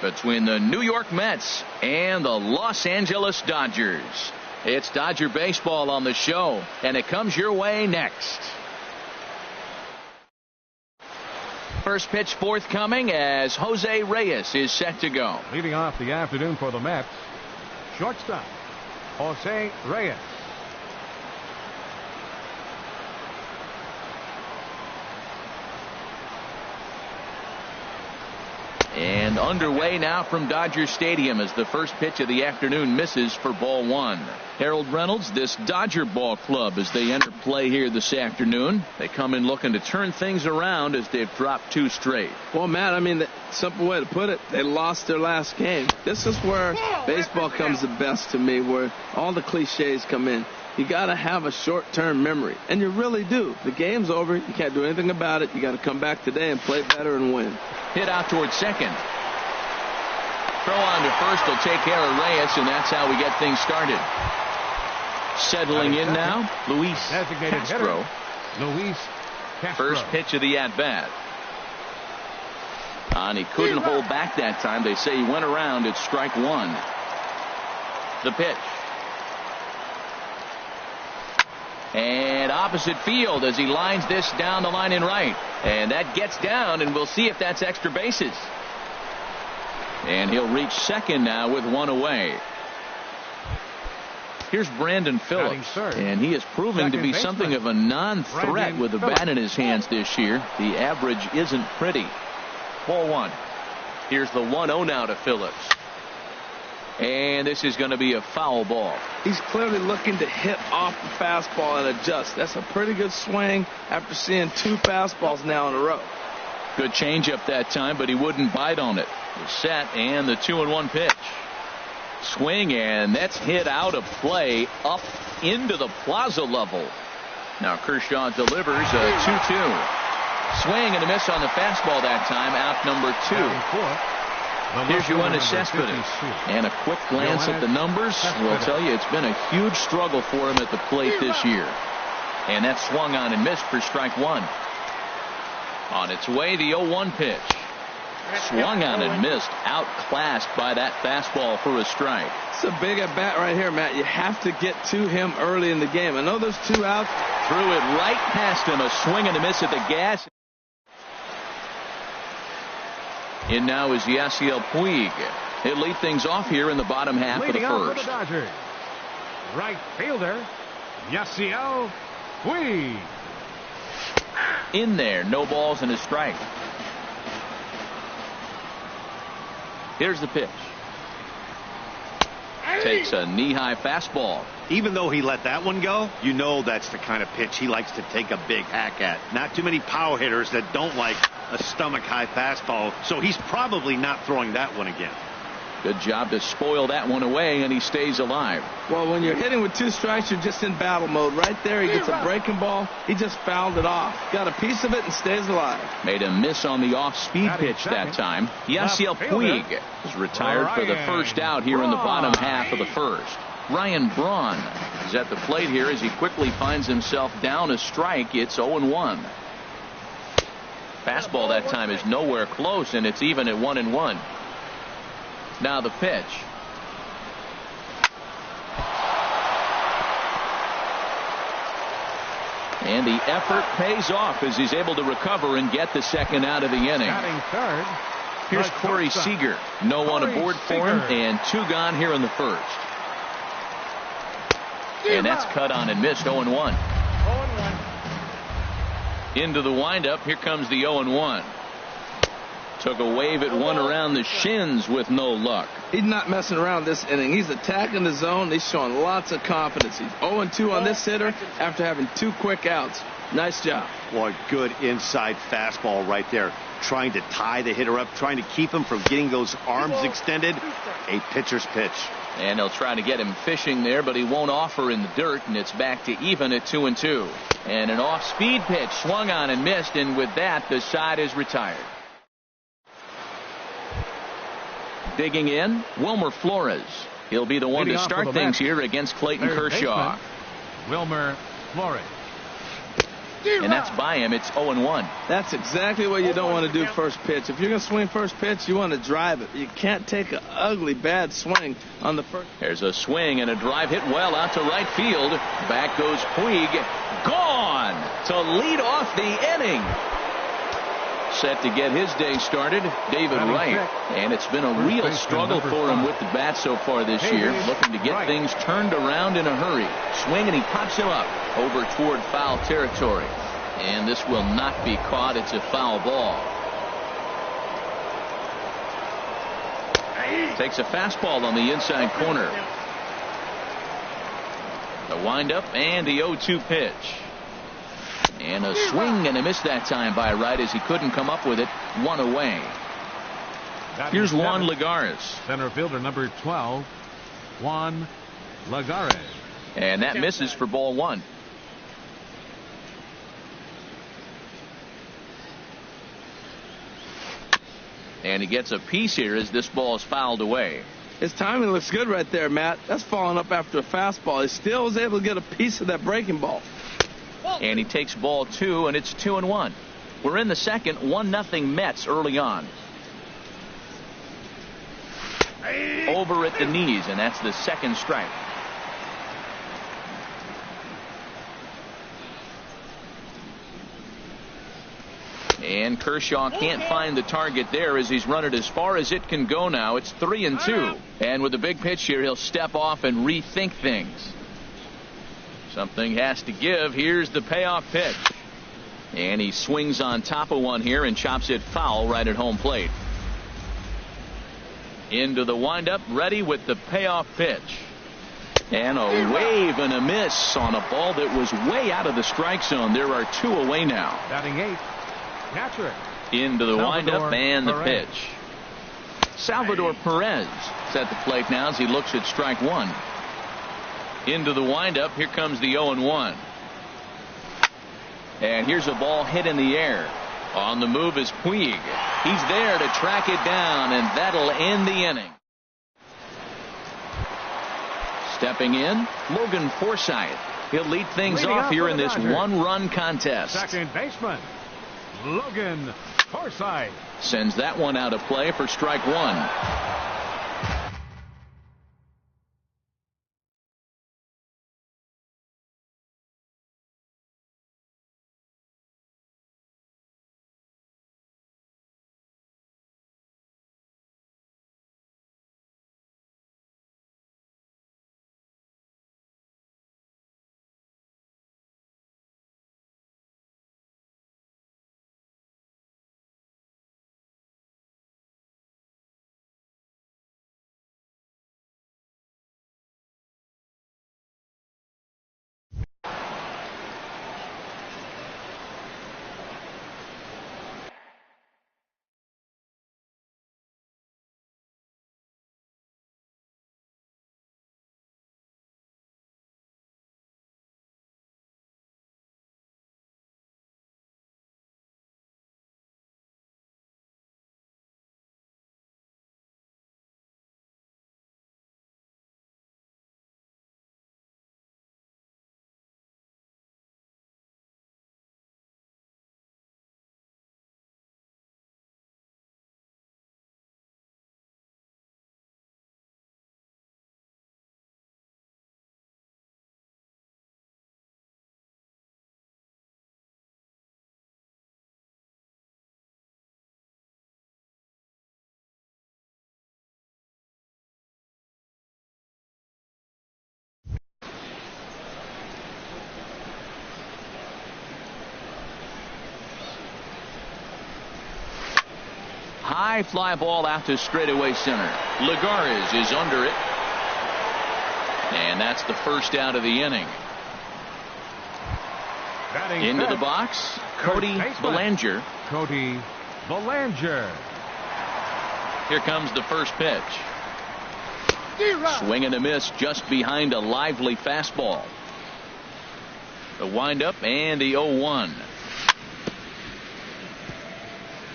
between the New York Mets and the Los Angeles Dodgers. It's Dodger baseball on the show, and it comes your way next. First pitch forthcoming as Jose Reyes is set to go. Leading off the afternoon for the Mets, shortstop Jose Reyes. And underway now from Dodger Stadium as the first pitch of the afternoon misses for ball one. Harold Reynolds, this Dodger ball club as they enter play here this afternoon. They come in looking to turn things around as they've dropped 2 straight. Well, Matt, I mean, the simple way to put it, they lost their last game. This is where baseball comes the best to me, where all the cliches come in. You got to have a short-term memory, and you really do. The game's over. You can't do anything about it. You got to come back today and play better and win. Hit out towards second. Throw on to first will take care of Reyes, and that's how we get things started. Settling in now, Luis Castro. First pitch of the at-bat. And he couldn't hold back that time. They say he went around at strike one. The pitch. And opposite field as he lines this down the line in right. And that gets down, and we'll see if that's extra bases. And he'll reach second now with 1 away. Here's Brandon Phillips, and he is proving to be something of a non-threat with the bat in his hands this year. The average isn't pretty. Ball one. Here's the 1-0 now to Phillips. And this is going to be a foul ball. He's clearly looking to hit off the fastball and adjust. That's a pretty good swing after seeing 2 fastballs now in a row. Good changeup that time, but he wouldn't bite on it. The set and the 2-1 pitch. Swing, and that's hit out of play up into the plaza level. Now Kershaw delivers a 2-2. Swing and a miss on the fastball that time. Out number 2. Here's Yoenis Cespedes, and a quick glance at the numbers will tell you it's been a huge struggle for him at the plate this year. And that swung on and missed for strike one. On its way, the 0-1 pitch. Swung on and missed, outclassed by that fastball for a strike. It's a big at bat right here, Matt. You have to get to him early in the game. I know there's 2 outs. Threw it right past him, a swing and a miss at the gas. In now is Yasiel Puig. He'll lead things off here in the bottom half of the first. Right fielder, Yasiel Puig. In there, no balls and a strike. Here's the pitch. Takes a knee-high fastball. Even though he let that one go, you know that's the kind of pitch he likes to take a big hack at. Not too many power hitters that don't like a stomach-high fastball, so he's probably not throwing that one again. Good job to spoil that one away, and he stays alive. Well, when you're hitting with 2 strikes, you're just in battle mode. Right there, he gets a breaking ball. He just fouled it off. Got a piece of it and stays alive. Made a miss on the off-speed pitch that time. Yasiel Puig is retired for the first out here in the bottom half of the first. Ryan Braun is at the plate here as he quickly finds himself down a strike. It's 0-1. Fastball that time is nowhere close, and it's even at 1-1. Now the pitch. And the effort pays off as he's able to recover and get the second out of the inning. Here's Corey Seager. No one aboard for him, and 2 gone here in the first. And that's cut on and missed. 0-1. Into the windup. Here comes the 0-1. Took a wave at one around the shins with no luck. He's not messing around this inning. He's attacking the zone. He's showing lots of confidence. He's 0-2 on this hitter after having 2 quick outs. Nice job. Boy, good inside fastball right there. Trying to tie the hitter up, trying to keep him from getting those arms extended. A pitcher's pitch. And they'll try to get him fishing there, but he won't offer in the dirt, and it's back to even at 2-2. And an off-speed pitch swung on and missed, and with that, the side is retired. Digging in, Wilmer Flores. He'll be the one to start things here against Clayton Kershaw. Wilmer Flores. and that's by him. It's 0-1. That's exactly what you don't want to do first pitch. If you're going to swing first pitch, you want to drive it. You can't take an ugly, bad swing on the first. There's a swing and a drive hit well out to right field. Back goes Puig. Gone to lead off the inning. Set to get his day started, David Wright. And it's been a real struggle for him with the bat so far this year. Looking to get things turned around in a hurry. Swing, and he pops him up over toward foul territory. And this will not be caught. It's a foul ball. Takes a fastball on the inside corner. The windup and the 0-2 pitch. And a swing and a miss that time by Wright as he couldn't come up with it. One away. Here's Juan Lagares. Center fielder number 12, Juan Lagares. And that misses for ball one. And he gets a piece here as this ball is fouled away. His timing looks good right there, Matt. That's falling up after a fastball. He still was able to get a piece of that breaking ball. And he takes ball two, and it's 2-1. We're in the second, 1-0 Mets early on. Over at the knees, and that's the second strike. And Kershaw can't find the target there as he's run it as far as it can go now. It's 3-2. And with a big pitch here, he'll step off and rethink things. Something has to give. Here's the payoff pitch. And he swings on top of one here and chops it foul right at home plate. Into the windup, ready with the payoff pitch. And a wave and a miss on a ball that was way out of the strike zone. There are two away now. Batting eighth, Patrick. Into the windup and the Perez. pitch. Salvador Perez is at the plate now as he looks at strike one. Into the windup. Here comes the 0-1. And here's a ball hit in the air. On the move is Puig. He's there to track it down, and that'll end the inning. Stepping in, Logan Forsythe. He'll lead things off here in this one-run contest. Second baseman, Logan Forsythe. Sends that one out of play for strike one. High fly ball out to straightaway center. Lagares is under it. And that's the first out of the inning. Batting Into the fifth, box, Cody Bellinger. Cody Bellinger. Here comes the first pitch. Swing and a miss just behind a lively fastball. The windup and the 0-1.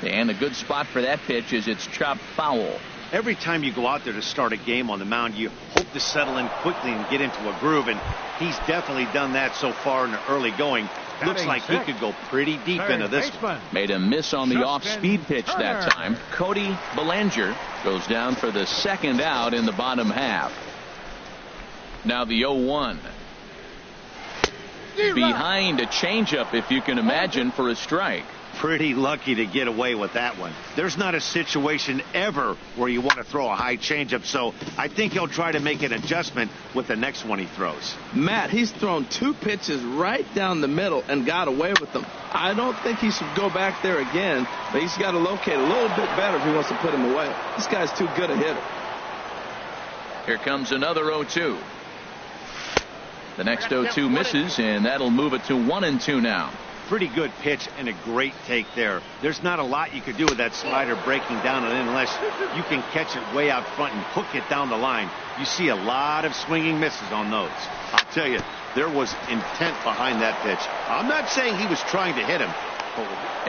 And a good spot for that pitch is it's chopped foul. Every time you go out there to start a game on the mound, you hope to settle in quickly and get into a groove, and he's definitely done that so far in the early going. Looks like he could go pretty deep into this one. Made a miss on the off-speed pitch that time. Cody Belanger goes down for the second out in the bottom half. Now the 0-1. Behind a changeup, if you can imagine, for a strike. Pretty lucky to get away with that one. There's not a situation ever where you want to throw a high changeup, so I think he'll try to make an adjustment with the next one he throws. Matt, he's thrown 2 pitches right down the middle and got away with them. I don't think he should go back there again, but he's got to locate a little bit better if he wants to put him away. This guy's too good a hitter. Here comes another 0-2. The next 0-2 misses, and that'll move it to 1-2 now. Pretty good pitch and a great take there. There's not a lot you could do with that slider breaking down and in unless you can catch it way out front and hook it down the line. You see a lot of swinging misses on those. I'll tell you, there was intent behind that pitch. I'm not saying he was trying to hit him.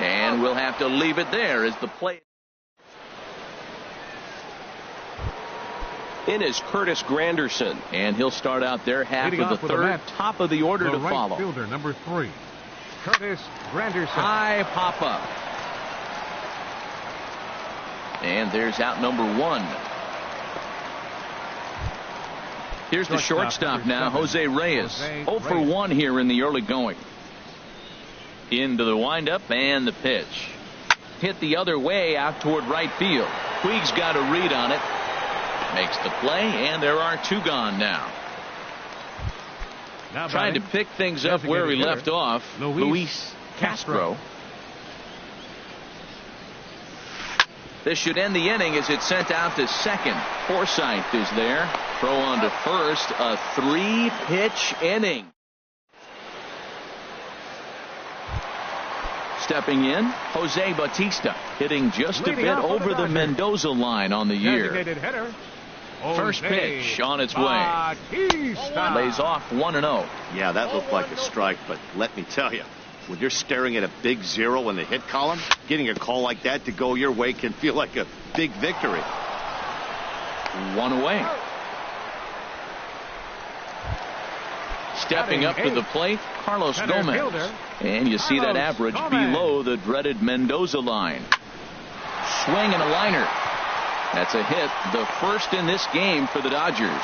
And we'll have to leave it there as the play. In is Curtis Granderson, and he'll start out there half of the third, top of the order to follow. Fielder number 3. Curtis Granderson. High pop up. And there's out number 1. Here's the shortstop now, Jose Reyes. 0 for 1 here in the early going. Into the windup and the pitch. Hit the other way out toward right field. Puig's got a read on it. Makes the play, and there are 2 gone now. Trying to pick things up where he left off, Luis Castro. This should end the inning as it's sent out to second. Forsythe is there. Throw on to first. A 3-pitch inning. Stepping in, Jose Bautista, hitting just a bit over the Mendoza line on the year. First pitch on its way. Lays off 1-0. Yeah, that looked like a strike, but let me tell you, when you're staring at a big 0 in the hit column, getting a call like that to go your way can feel like a big victory. 1 away. Stepping up to the plate, Carlos Gomez. And you see that average below the dreaded Mendoza line. Swing and a liner. That's a hit, the first in this game for the Dodgers.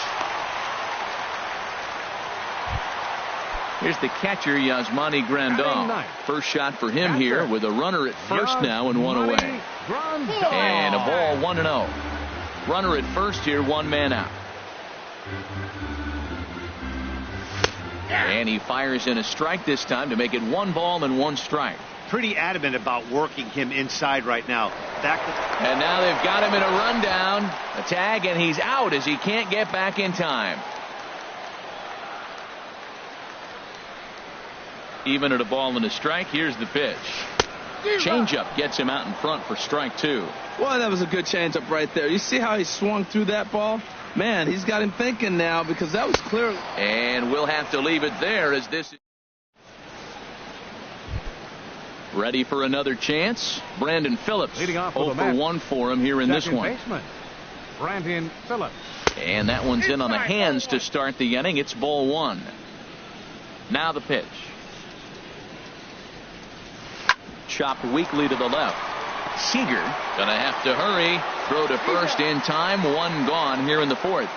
Here's the catcher, Yasmani Grandal. First shot for him here with a runner at first now and 1 away. And a ball, 1-0. Runner at first here, 1 man out. And he fires in a strike this time to make it 1 ball and 1 strike. Pretty adamant about working him inside right now. And now they've got him in a rundown. A tag, and he's out as he can't get back in time. Even at a ball and a strike, here's the pitch. Changeup gets him out in front for strike 2. Well, that was a good changeup right there. You see how he swung through that ball? Man, he's got him thinking now because that was clear. And we'll have to leave it there as this is ready for another chance. Brandon Phillips, 0 for 1 for him here in this one. Brandon Phillips. And that one's in on the hands to start the inning. It's ball 1. Now the pitch. Chopped weakly to the left. Seager gonna have to hurry. Throw to first in time. 1 gone here in the 4th.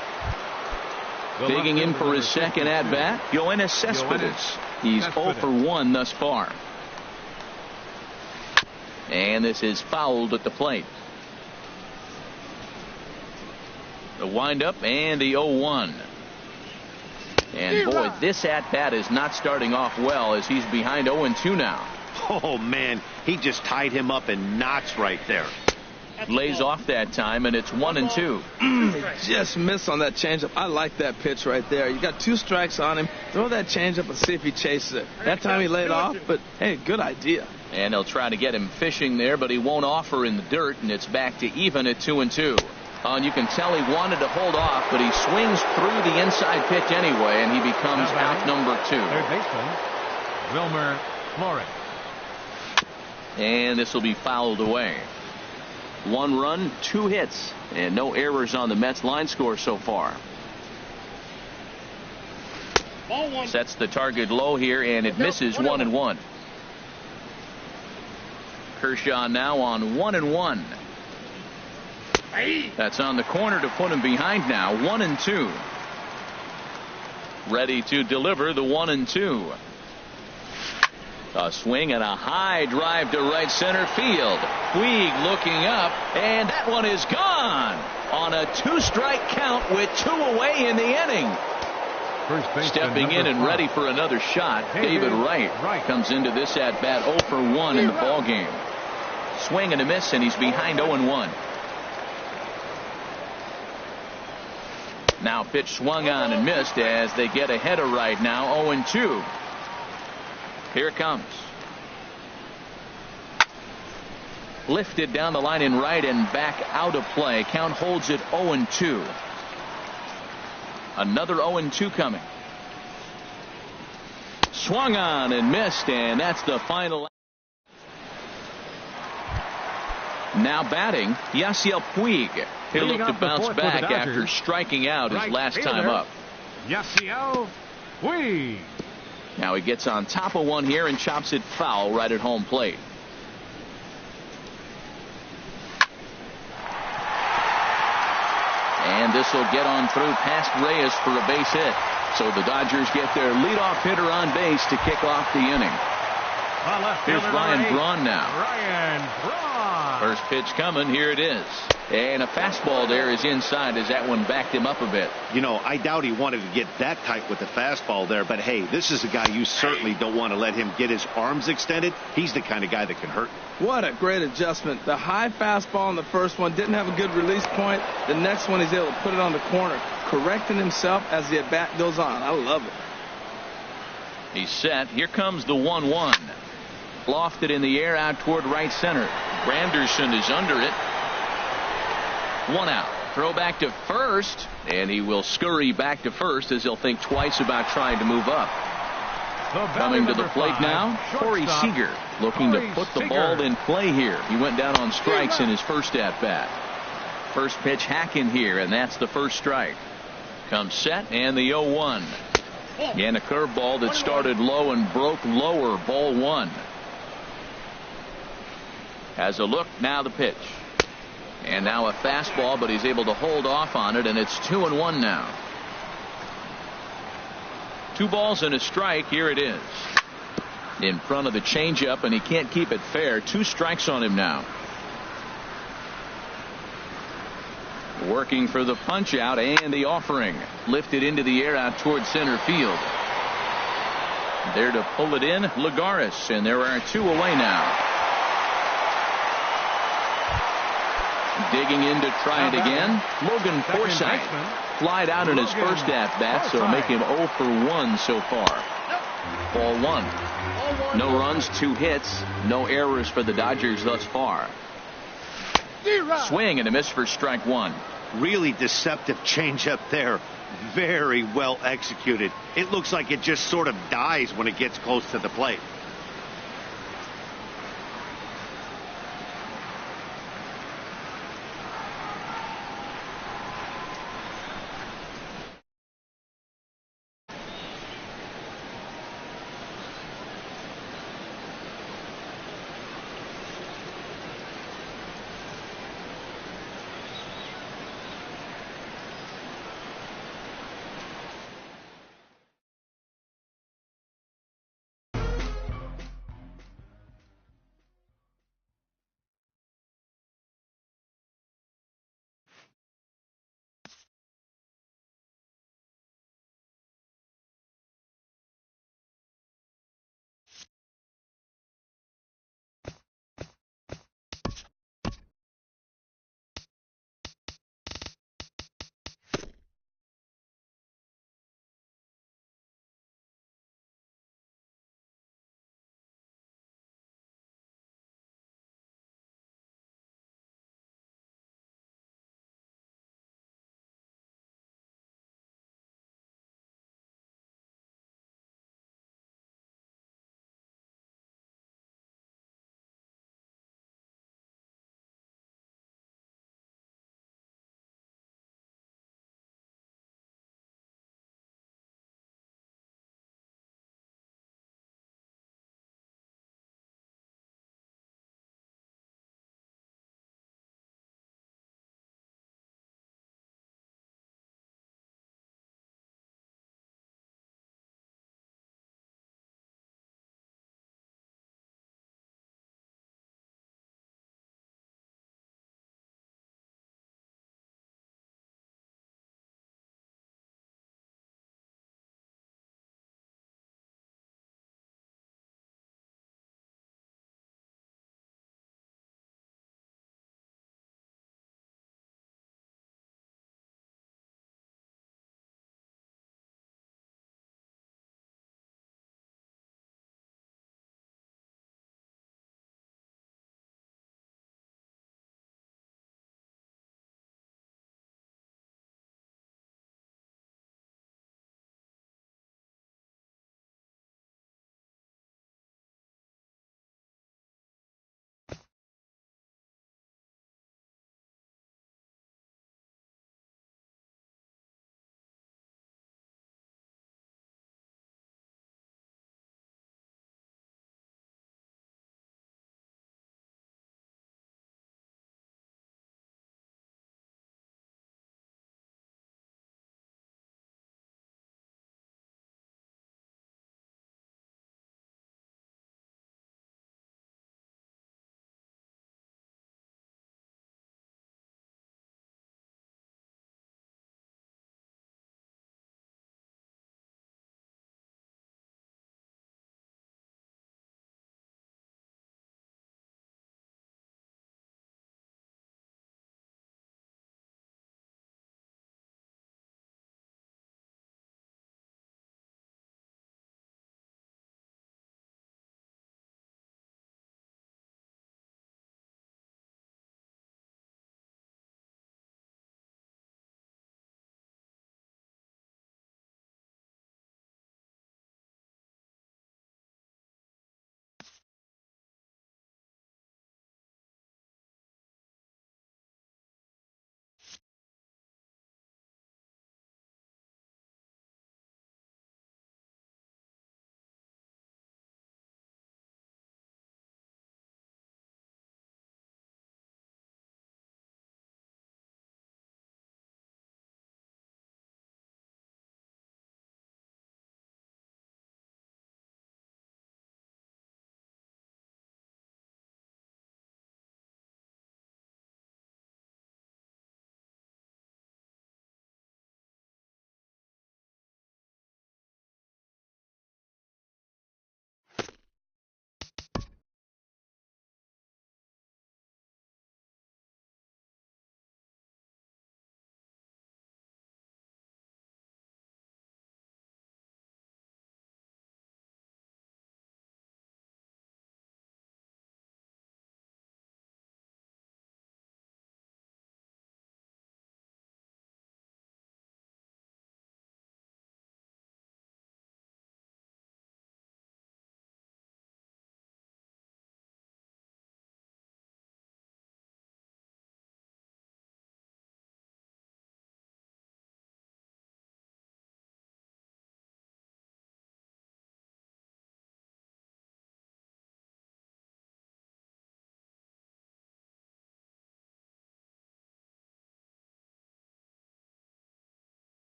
Digging in for his second at bat, Yoenis Cespedes. He's 0 for 1 thus far. And this is fouled at the plate. The windup and the 0-1. And boy, this at bat is not starting off well as he's behind 0-2 now. Oh man, he just tied him up in knots right there. Lays off that time, and it's 1-2. Just missed on that changeup. I like that pitch right there. You got 2 strikes on him. Throw that changeup and see if he chases it. That time he laid off, but hey, good idea. And they'll try to get him fishing there, but he won't offer in the dirt, and it's back to even at 2-2. And you can tell he wanted to hold off, but he swings through the inside pitch anyway, and he becomes out number 2. Third baseman, Wilmer Flores. And this will be fouled away. 1 run, 2 hits, and no errors on the Mets line score so far. Sets the target low here, and it misses 1-1. Kershaw now on 1-1. That's on the corner to put him behind now. 1-2. Ready to deliver the 1-2. A swing and a high drive to right center field. Puig looking up, and that one is gone on a 2-strike count with 2 away in the inning. Stepping in and ready for another shot, David Wright comes into this at bat 0 for 1 in the ball game. Swing and a miss, and he's behind 0-1. Now pitch swung on and missed as they get ahead of Wright now 0-2. Here it comes. Lifted down the line in right and back out of play. Count holds it 0-2. Another 0-2 coming. Swung on and missed, and that's the final. Now batting, Yasiel Puig. He'll look to bounce back after striking out his last time up. Yasiel Puig. Now he gets on top of one here and chops it foul right at home plate. And this will get on through past Reyes for a base hit. So the Dodgers get their leadoff hitter on base to kick off the inning. Here's Ryan Braun now. First pitch coming. Here it is. And a fastball there is inside as that one backed him up a bit. You know, I doubt he wanted to get that tight with the fastball there. But, hey, this is a guy you certainly don't want to let him get his arms extended. He's the kind of guy that can hurt. What a great adjustment. The high fastball in the first one didn't have a good release point. The next one he's able to put it on the corner, correcting himself as the at-bat goes on. I love it. He's set. Here comes the 1-1. Lofted in the air out toward right center. Granderson is under it. 1 out. Throw back to first, and he will scurry back to first as he'll think twice about trying to move up. Coming to the plate now, Corey Seager looking to put the ball in play here. He went down on strikes in his first at bat. First pitch hacking here, and that's the first strike. Comes set, and the 0-1. And a curveball that started low and broke lower. Ball 1. Has a look, now the pitch. And now a fastball, but he's able to hold off on it, and it's 2-1 now. 2 balls and a strike. Here it is. In front of the changeup, and he can't keep it fair. 2 strikes on him now. Working for the punch out and the offering. Lifted into the air out towards center field. There to pull it in, Lagares, and there are 2 away now. Digging in to try it again. Logan Forsythe flied out in his first at bat, so make him 0 for 1 so far. Ball 1. No runs, 2 hits, no errors for the Dodgers thus far. Swing and a miss for strike 1. Really deceptive changeup there. Very well executed. It looks like it just sort of dies when it gets close to the plate.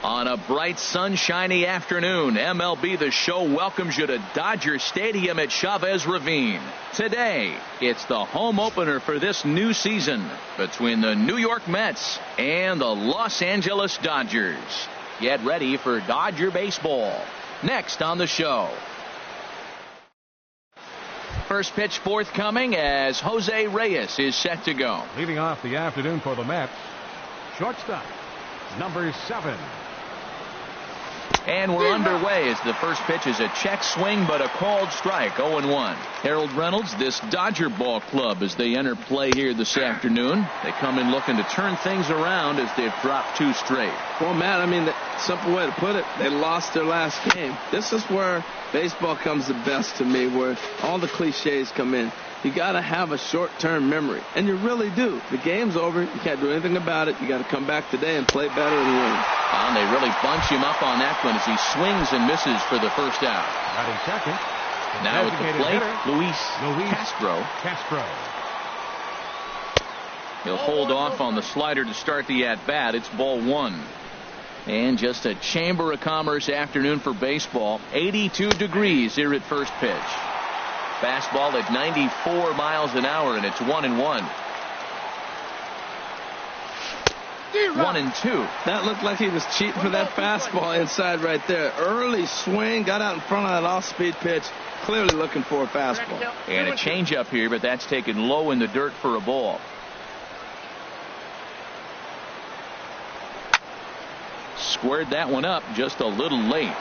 On a bright, sunshiny afternoon, MLB The Show welcomes you to Dodger Stadium at Chavez Ravine. Today, it's the home opener for this new season between the New York Mets and the Los Angeles Dodgers. Get ready for Dodger baseball. Next on the show. First pitch forthcoming as Jose Reyes is set to go. Leading off the afternoon for the Mets, shortstop, number 7. And we're underway as the first pitch is a check swing, but a called strike, 0-1. Harold Reynolds, this Dodger ball club as they enter play here this afternoon. They come in looking to turn things around as they've dropped 2 straight. Well, Matt, I mean, the simple way to put it, they lost their last game. This is where baseball comes the best to me, where all the cliches come in. You got to have a short-term memory, and you really do. The game's over. You can't do anything about it. You got to come back today and play better and win. And they really bunch him up on that one as he swings and misses for the first out. Batting second. Now at the plate, Luis Castro. He'll hold off on the slider to start the at-bat. It's ball 1. And just a Chamber of Commerce afternoon for baseball. 82 degrees here at first pitch. Fastball at 94 miles an hour, and it's 1-1. 1-2. That looked like he was cheating for that fastball inside right there. Early swing, got out in front of that off-speed pitch. Clearly looking for a fastball. And a changeup here, but that's taken low in the dirt for a ball. Squared that one up just a little late.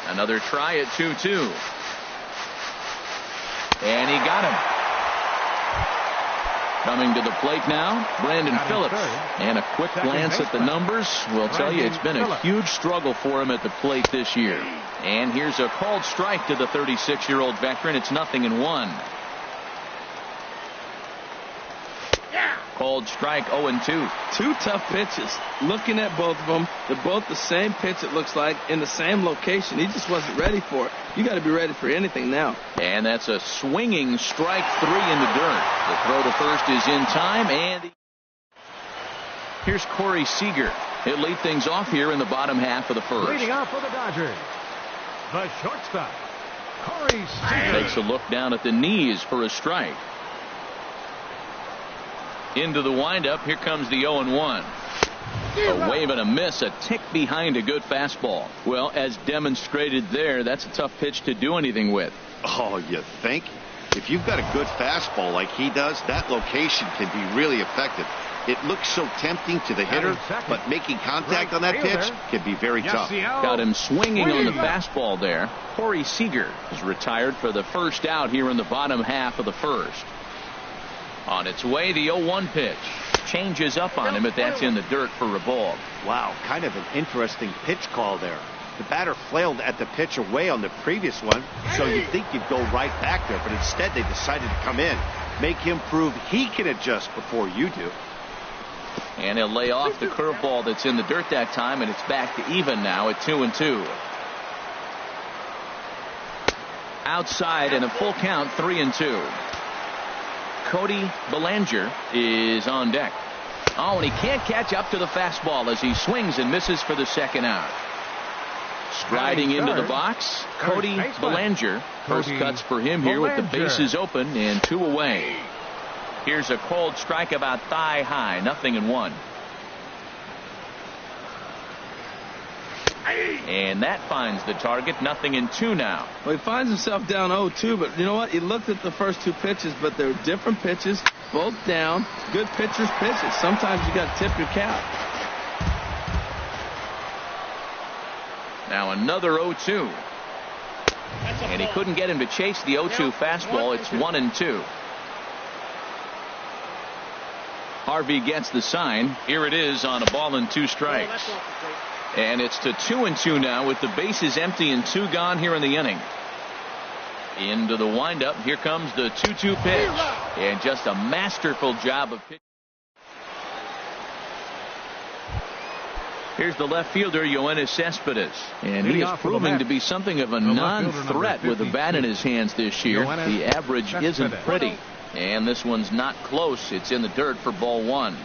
Another try at 2-2. And he got him. Coming to the plate now, Brandon Phillips. And a quick glance at the numbers will tell you it's been a huge struggle for him at the plate this year. And here's a called strike to the 36-year-old veteran. It's 0-1. Called strike, 0-2. 2 tough pitches. Looking at both of them, they're both the same pitch, it looks like, in the same location. He just wasn't ready for it. You got to be ready for anything now. And that's a swinging strike 3 in the dirt. The throw to first is in time, and here's Corey Seager. He'll lead things off here in the bottom half of the first. Leading off for the Dodgers, the shortstop, Corey Seager. Takes a look down at the knees for a strike. Into the windup. Here comes the 0-1. A wave and a miss, a tick behind a good fastball. Well, as demonstrated there, that's a tough pitch to do anything with. Oh, you think? If you've got a good fastball like he does, that location can be really effective. It looks so tempting to the hitter, but making contact on that pitch can be very tough. Got him swinging on the fastball there. Corey Seager is retired for the first out here in the bottom half of the first. On its way, the 0-1 pitch. Changes up on him, but that's in the dirt for a ball. Wow, kind of an interesting pitch call there. The batter flailed at the pitch away on the previous one, so you'd think you'd go right back there, but instead they decided to come in. Make him prove he can adjust before you do. And he'll lay off the curveball that's in the dirt that time, and it's back to even now at 2-2. Outside and a full count, 3-2. Cody Bellinger is on deck. Oh, and he can't catch up to the fastball as he swings and misses for the second out. Striding into the box, Cody Bellinger. First cuts for him here with the bases open and 2 away. Here's a called strike about thigh high, 0-1. And that finds the target, 0-2 now. Well, he finds himself down 0-2, but you know what? He looked at the first 2 pitches, but they're different pitches, both down. Good pitchers' pitches. Sometimes you got to tip your cap. Now another 0-2. And he couldn't get him to chase the 0-2 fastball. It's 1-2. Harvey gets the sign. Here it is on a ball and 2 strikes. And it's to 2-2 now with the bases empty and 2 gone here in the inning. Into the windup. Here comes the 2-2 pitch. And just a masterful job of pitching. Here's the left fielder, Yoenis Cespedes. And he is proving to be something of a non-threat with a bat in his hands this year. The average isn't pretty. And this one's not close. It's in the dirt for ball 1.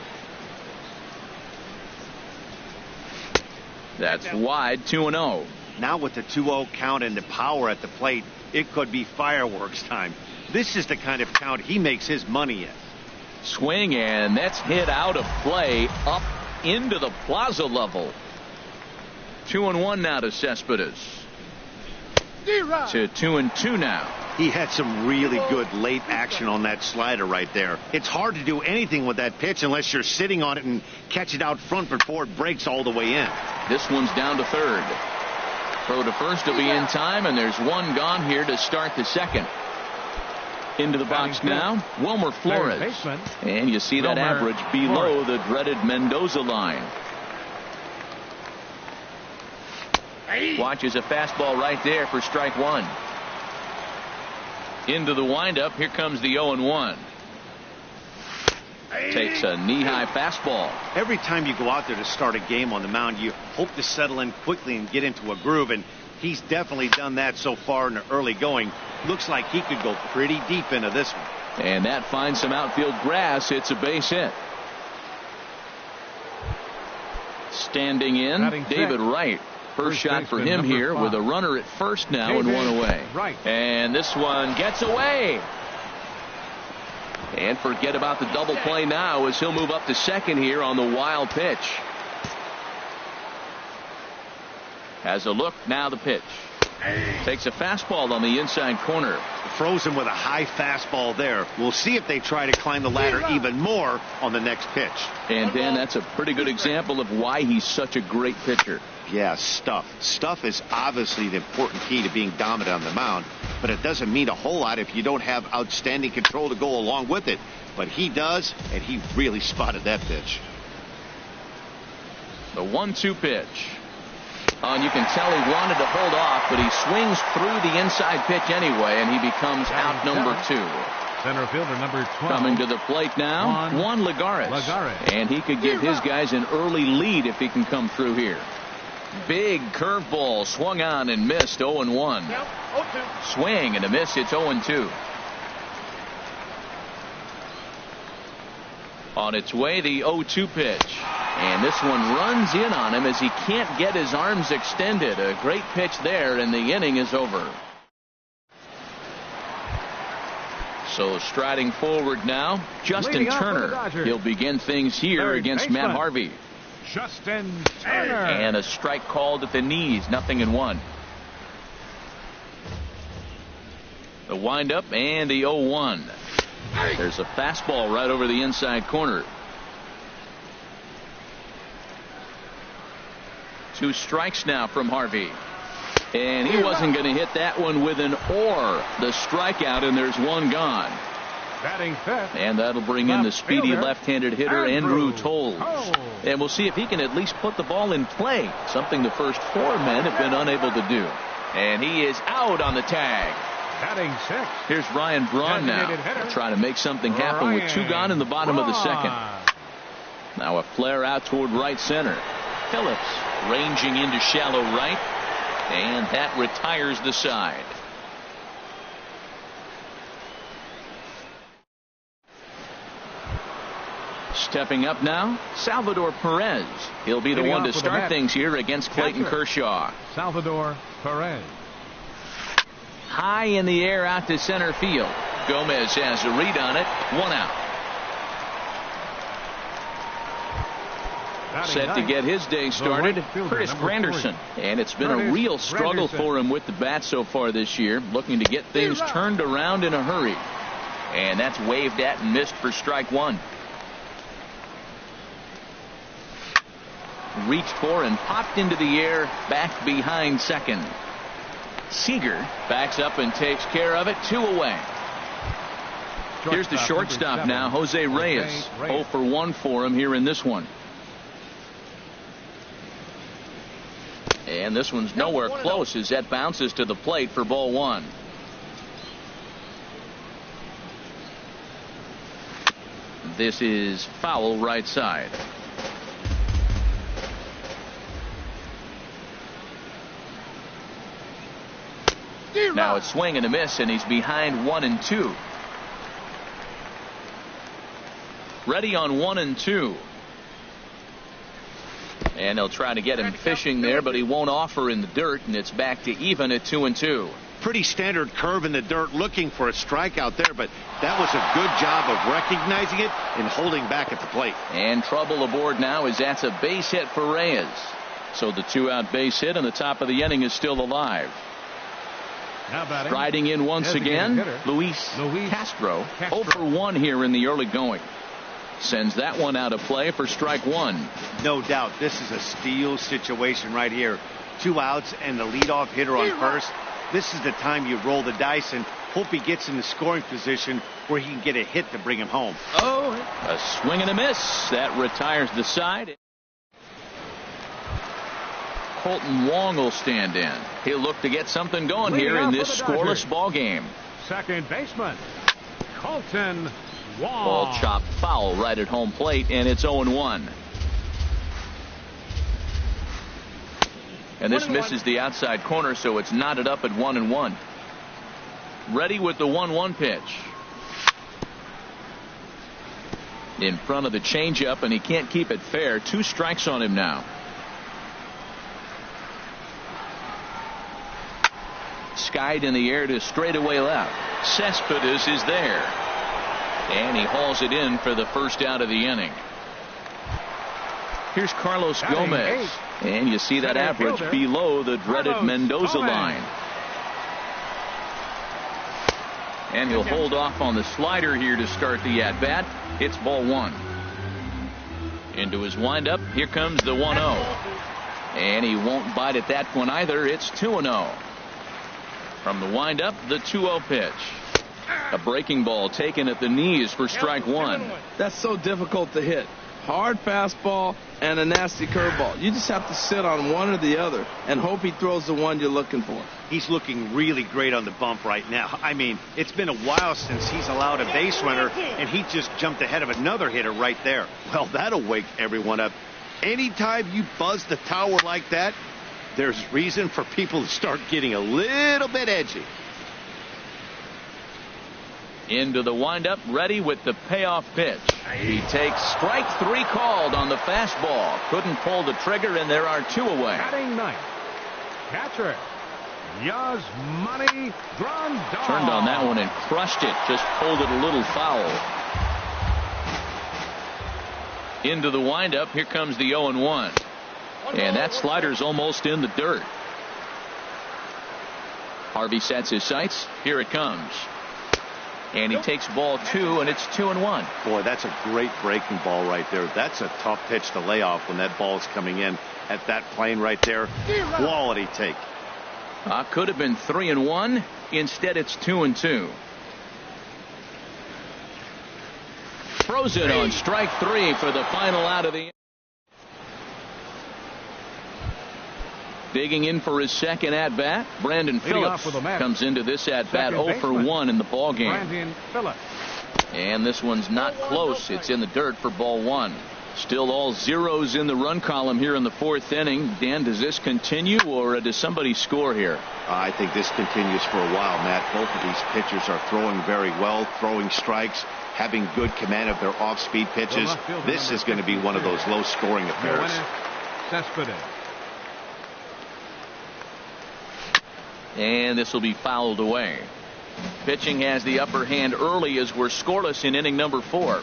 That's wide, 2-0. Now with the 2-0 count and the power at the plate, it could be fireworks time. This is the kind of count he makes his money in. Swing, and that's hit out of play up into the plaza level. 2-1 now to Cespedes. To 2-2 now. He had some really good late action on that slider right there. It's hard to do anything with that pitch unless you're sitting on it and catch it out front before it breaks all the way in. This one's down to third. Throw to first will be in time, and there's one gone here to start the second. Into the box now, Wilmer Flores. And you see that average below the dreaded Mendoza line. Watches a fastball right there for strike one. Into the windup. Here comes the 0-1. Takes a knee-high fastball. Every time you go out there to start a game on the mound, you hope to settle in quickly and get into a groove, and he's definitely done that so far in the early going. Looks like he could go pretty deep into this one. And that finds some outfield grass. It's a base hit. Standing in, David Wright. First shot for him here with a runner at first now and one away. And this one gets away. And forget about the double play now as he'll move up to second here on the wild pitch. Has a look, now the pitch. Takes a fastball on the inside corner. Throws him with a high fastball there. We'll see if they try to climb the ladder even more on the next pitch. And Ben, that's a pretty good example of why he's such a great pitcher. Yeah, stuff. Stuff is obviously the important key to being dominant on the mound, but it doesn't mean a whole lot if you don't have outstanding control to go along with it. But he does, and he really spotted that pitch. The 1-2 pitch. And you can tell he wanted to hold off, but he swings through the inside pitch anyway, and he becomes out number 2. Center fielder number 12. Coming to the plate now, Juan Lagares. And he could give his guys an early lead if he can come through here. Big curveball swung on and missed. 0-1. Swing and a miss. It's 0-2. On its way, the 0-2 pitch. And this one runs in on him as he can't get his arms extended. A great pitch there, and the inning is over. So striding forward now, Justin Turner. He'll begin things here against Matt Harvey. Justin Turner. And a strike called at the knees. 0-1. The windup and the 0-1. There's a fastball right over the inside corner. 2 strikes now from Harvey. And he wasn't going to hit that one with an or. The strikeout, and there's one gone. Batting fifth. And that'll bring in the speedy left-handed hitter Andrew Toles. And we'll see if he can at least put the ball in play, something the first 4 men have been unable to do. And he is out on the tag. Batting sixth. Here's Ryan Braun now. He'll try to make something happen with 2 gone in the bottom of the second. Now a flare out toward right center. Phillips ranging into shallow right, and that retires the side. Stepping up now, Salvador Perez. He'll be the one to start things here against Clayton Kershaw. Salvador Perez. High in the air out to center field. Gomez has a read on it. 1 out. Set to get his day started, Curtis Granderson. And it's been a real struggle for him with the bat so far this year, looking to get things turned around in a hurry. And that's waved at and missed for strike 1. Reached for and popped into the air, back behind second. Seager backs up and takes care of it. 2 away. Here's the shortstop now, Jose Reyes. 0 for 1 for him here in this one. And this one's nowhere close as that bounces to the plate for ball 1. This is foul right side. Now it's swing and a miss, and he's behind 1 and 2. Ready on 1 and 2. And they'll try to get him fishing there, but he won't offer in the dirt, and it's back to even at 2-2. Pretty standard curve in the dirt, looking for a strikeout there, but that was a good job of recognizing it and holding back at the plate. And trouble aboard now as that's a base hit for Reyes. So the 2-out base hit, and the top of the inning is still alive. Riding in once again, Luis Castro. 0 for 1 here in the early going. Sends that one out of play for strike one. No doubt, this is a steal situation right here. 2 outs and the leadoff hitter on first. This is the time you roll the dice and hope he gets in the scoring position where he can get a hit to bring him home. Oh, a swing and a miss. That retires the side. Colton Wong will stand in. He'll look to get something going here in this scoreless ball game. Second baseman, Colton Wong. Ball chopped foul right at home plate, and it's 0-1. And this misses the outside corner, so it's knotted up at 1-1. Ready with the 1-1 pitch. In front of the changeup, and he can't keep it fair. 2 strikes on him now. Skied in the air to straightaway left. Cespedes is there. And he hauls it in for the first out of the inning. Here's Carlos Gomez. And you see that average below the dreaded Mendoza line. And he'll hold off on the slider here to start the at-bat. It's ball 1. Into his windup. Here comes the 1-0. And he won't bite at that one either. It's 2-0. From the windup, the 2-0 pitch. A breaking ball taken at the knees for strike one. That's so difficult to hit. Hard fastball and a nasty curveball. You just have to sit on one or the other and hope he throws the one you're looking for. He's looking really great on the bump right now. I mean, it's been a while since he's allowed a base runner, and he just jumped ahead of another hitter right there. Well, that'll wake everyone up. Anytime you buzz the tower like that, there's reason for people to start getting a little bit edgy. Into the windup, ready with the payoff pitch. He takes strike 3 called on the fastball. Couldn't pull the trigger, and there are 2 away. Batting ninth, catcher Yasmani Grandal. Turned on that one and crushed it. Just pulled it a little foul. Into the windup. Here comes the 0-1. And that slider's almost in the dirt. Harvey sets his sights. Here it comes. And he takes ball 2, and it's 2-1. Boy, that's a great breaking ball right there. That's a tough pitch to lay off when that ball is coming in at that plane right there. Quality take. Could have been 3-1. Instead, it's 2-2. Throws it on strike 3 for the final out of the. Digging in for his second at-bat, Brandon Phillips comes into this at-bat 0 for 1 in the ball game. And this one's not close. It's in the dirt for ball 1. Still all zeros in the run column here in the 4th inning. Dan, does this continue, or does somebody score here? I think this continues for a while, Matt. Both of these pitchers are throwing very well, throwing strikes, having good command of their off-speed pitches. This is going to be one of those low-scoring affairs. And this will be fouled away. Pitching has the upper hand early as we're scoreless in inning number 4.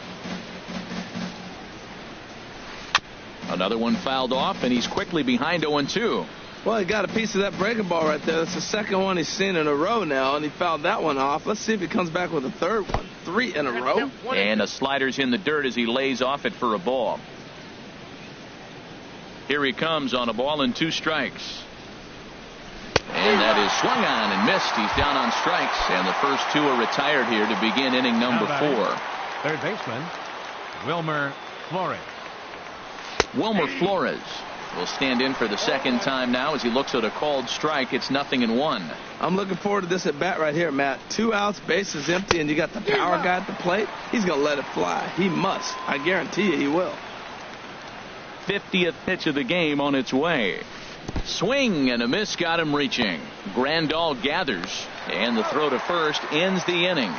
Another one fouled off, and he's quickly behind 0-2. Well, he got a piece of that breaking ball right there. That's the second one he's seen in a row now, and he fouled that one off. Let's see if he comes back with a third one. 3 in a row. And a slider's in the dirt as he lays off it for a ball. Here he comes on a ball and 2 strikes. And that is swung on and missed. He's down on strikes, and the first 2 are retired here to begin inning number 4. Third baseman Wilmer Flores. Wilmer Flores will stand in for the second time now as he looks at a called strike. It's 0-1. I'm looking forward to this at bat right here, Matt. 2 outs, bases empty, and you got the power guy at the plate. He's going to let it fly. He must. I guarantee you he will. 50th pitch of the game on its way. Swing and a miss got him reaching. Grandal gathers, and the throw to first ends the inning.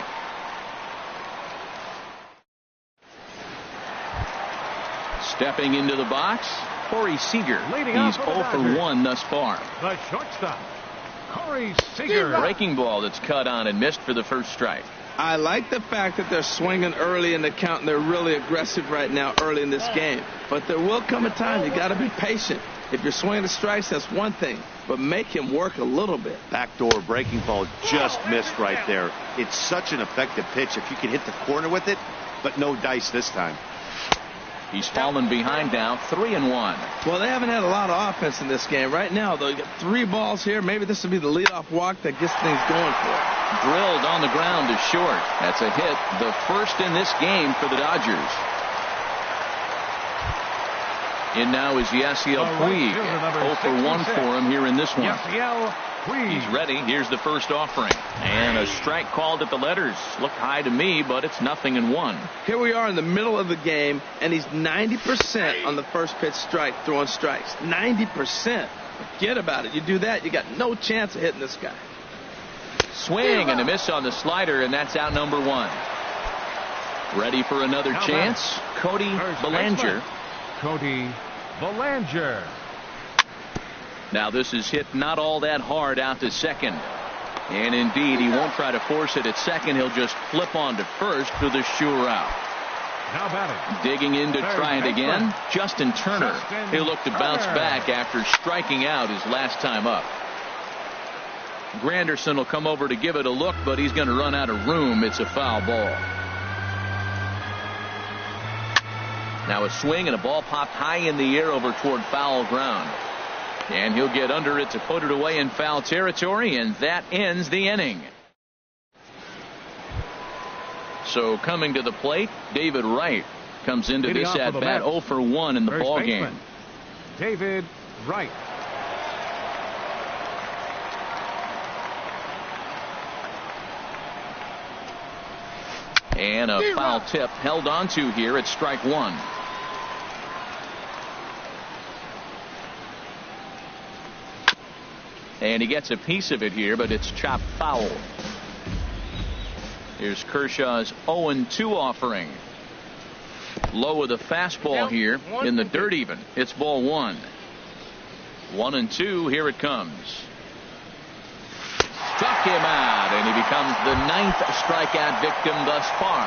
Stepping into the box, Corey Seager. Leading He's off for the 0 for Dodgers. 1 thus far. The shortstop, Corey Seager. Breaking ball that's cut on and missed for the first strike. I like the fact that they're swinging early in the count, and they're really aggressive right now early in this game. But there will come a time you got to be patient. If you're swinging the strikes, that's one thing, but make him work a little bit. Backdoor breaking ball just missed right there. It's such an effective pitch if you can hit the corner with it, but no dice this time. He's fallen behind now, 3-1. Well, they haven't had a lot of offense in this game. Right now, though, you got 3 balls here. Maybe this will be the leadoff walk that gets things going for it. Drilled on the ground to short. That's a hit, the first in this game for the Dodgers. In now is Yasiel Puig. 0 for 1 for him here in this one. Yasiel Puig. He's ready. Here's the first offering. And a strike called at the letters. Looked high to me, but it's 0-1. Here we are in the middle of the game, and he's 90% on the first pitch strike, throwing strikes. 90%. Forget about it. You do that, you got no chance of hitting this guy. Swing and a miss on the slider, and that's out number 1. Ready for another chance? Cody Bellinger. Cody Bellinger. Now this is hit not all that hard out to second. And indeed, he won't try to force it at second. He'll just flip on to first for the sure out. Now batting. Digging in to try it again, Justin Turner. He'll look to bounce back after striking out his last time up. Granderson will come over to give it a look, but he's going to run out of room. It's a foul ball. Now a swing and a ball popped high in the air over toward foul ground. And he'll get under it to put it away in foul territory, and that ends the inning. So coming to the plate, David Wright comes into this at bat 0 for 1 in the ball game. David Wright. And a foul tip held onto here at strike 1. And he gets a piece of it here, but it's chopped foul. Here's Kershaw's 0-2 offering. Low with a fastball here in the dirt even. It's ball 1. 1-2. Here it comes. Struck him out, and he becomes the 9th strikeout victim thus far.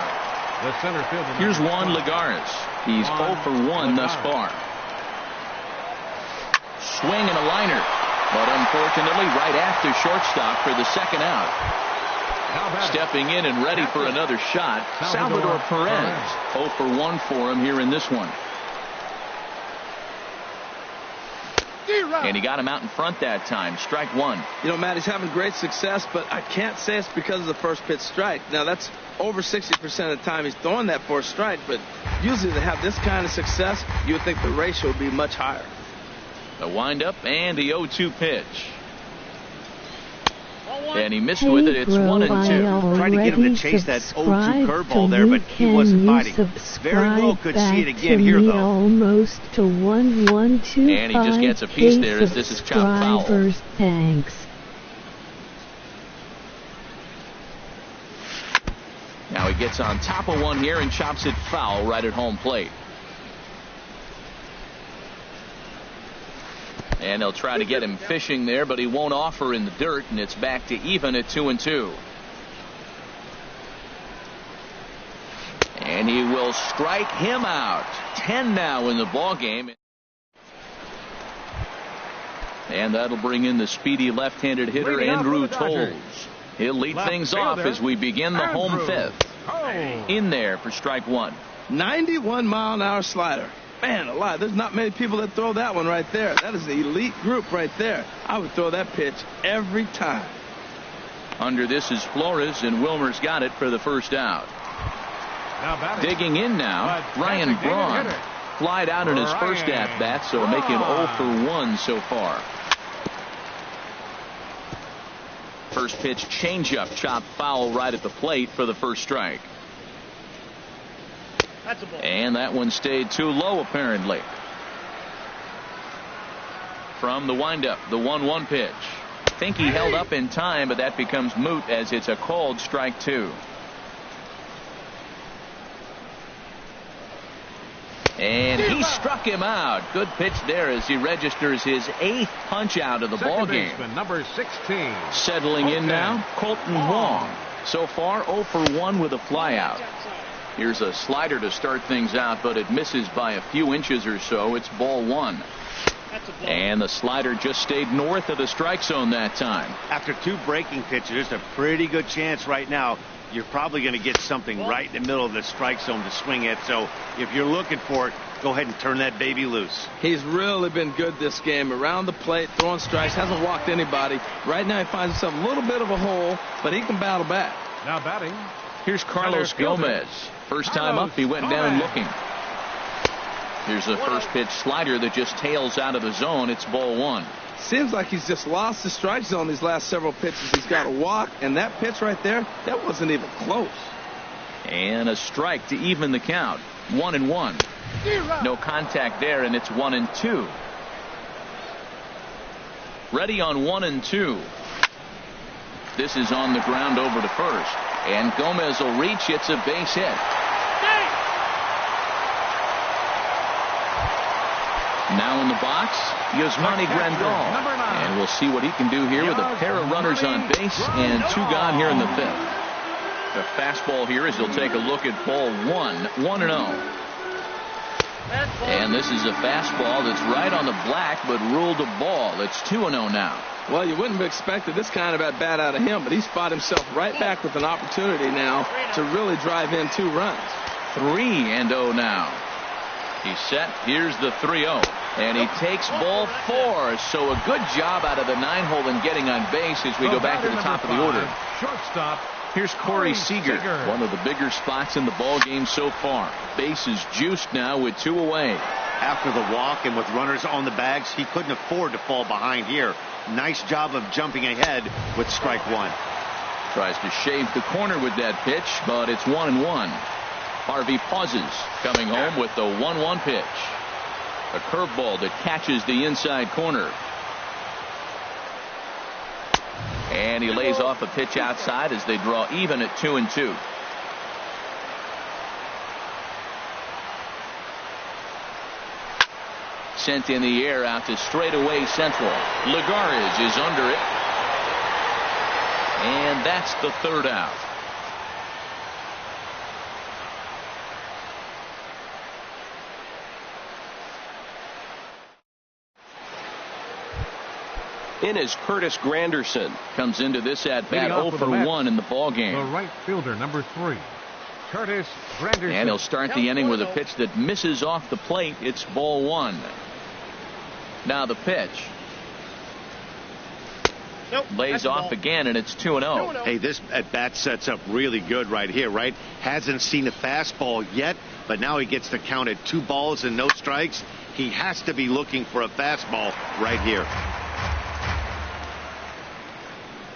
The center fielder. Here's Juan Lagares. He's 0 for 1 thus far. Swing and a liner. But unfortunately, right after shortstop for the second out. Stepping in and ready for another shot, Salvador Perez. 0 for 1 for him here in this one. And he got him out in front that time. Strike 1. You know, Matt, he's having great success, but I can't say it's because of the first pitch strike. Now, that's over 60% of the time he's throwing that for a strike, but usually to have this kind of success, you would think the ratio would be much higher. The windup and the 0-2 pitch. And he missed with it. It's 1-2. Trying to get him to chase that 0-2 curveball there, but he wasn't biting. Very well could see it again here, though. Almost to 1-1-2. And he just gets a piece there as this is chopped foul. Thanks. Now he gets on top of one here and chops it foul right at home plate. And they'll try to get him fishing there, but he won't offer in the dirt, and it's back to even at 2-2. And he will strike him out. 10 now in the ball game. And that'll bring in the speedy left-handed hitter Andrew Toles. He'll lead things off as we begin the home fifth. In there for strike 1. 91-mile-an-hour slider. Man alive, there's not many people that throw that one right there. That is the elite group right there. I would throw that pitch every time. Under this is Flores, and Wilmer's got it for the first out. Digging in now, Ryan Braun. Flied out in his first at-bat, so make him 0 for 1 so far. First pitch changeup, chopped foul right at the plate for the first strike. And that one stayed too low, apparently. From the windup, the 1-1 pitch. Think he held up in time, but that becomes moot as it's a called strike 2. And he struck him out. Good pitch there as he registers his 8th punch out of the ball game. Number 16. Settling in now, Colton Wong. So far 0 for 1 with a flyout. Here's a slider to start things out, but it misses by a few inches or so. It's ball 1. And the slider just stayed north of the strike zone that time. After 2 breaking pitches, there's a pretty good chance right now you're probably going to get something right in the middle of the strike zone to swing at. So if you're looking for it, go ahead and turn that baby loose. He's really been good this game. Around the plate, throwing strikes, hasn't walked anybody. Right now he finds himself a little bit of a hole, but he can battle back. Now batting. Here's Carlos Gomez. First time up, he went down looking. Here's a first pitch slider that just tails out of the zone. It's ball 1. Seems like he's just lost the strike zone these last several pitches. He's got a walk, and that pitch right there, that wasn't even close. And a strike to even the count. 1-1. No contact there, and it's 1-2. Ready on 1-2. This is on the ground over to first. And Gomez will reach. It's a base hit. Now in the box, Yasmani Grandal. And we'll see what he can do here with a pair of runners on base and 2 gone here in the 5th. The fastball here as he'll take a look at ball 1, 1-0. And this is a fastball that's right on the black, but ruled a ball. It's 2-0 now. Well, you wouldn't have expected this kind of at bat out of him, but he's fought himself right back with an opportunity now to really drive in 2 runs. 3-0 now. He's set. Here's the 3-0. And he takes ball 4. So a good job out of the 9-hole in getting on base as we go back to the top of the order. Shortstop. Here's Corey Seager. One of the bigger spots in the ball game so far. Base is juiced now with 2 away. After the walk and with runners on the bags, he couldn't afford to fall behind here. Nice job of jumping ahead with strike 1. Tries to shave the corner with that pitch, but it's 1-1. Harvey pauses, coming home with the 1-1 pitch. A curveball that catches the inside corner. And he lays off a pitch outside as they draw even at 2-2. Sent in the air out to straightaway central. Lagares is under it. And that's the 3rd out. In is Curtis Granderson. Comes into this at bat 0 for 1 in the ball game. The right fielder, number 3, Curtis Granderson. And he'll start the inning with a pitch that misses off the plate. It's ball 1. Now the pitch. Lays off again, and it's 2-0. Hey, this at bat sets up really good right here, right? Hasn't seen a fastball yet, but now he gets to count at 2 balls and no strikes. He has to be looking for a fastball right here.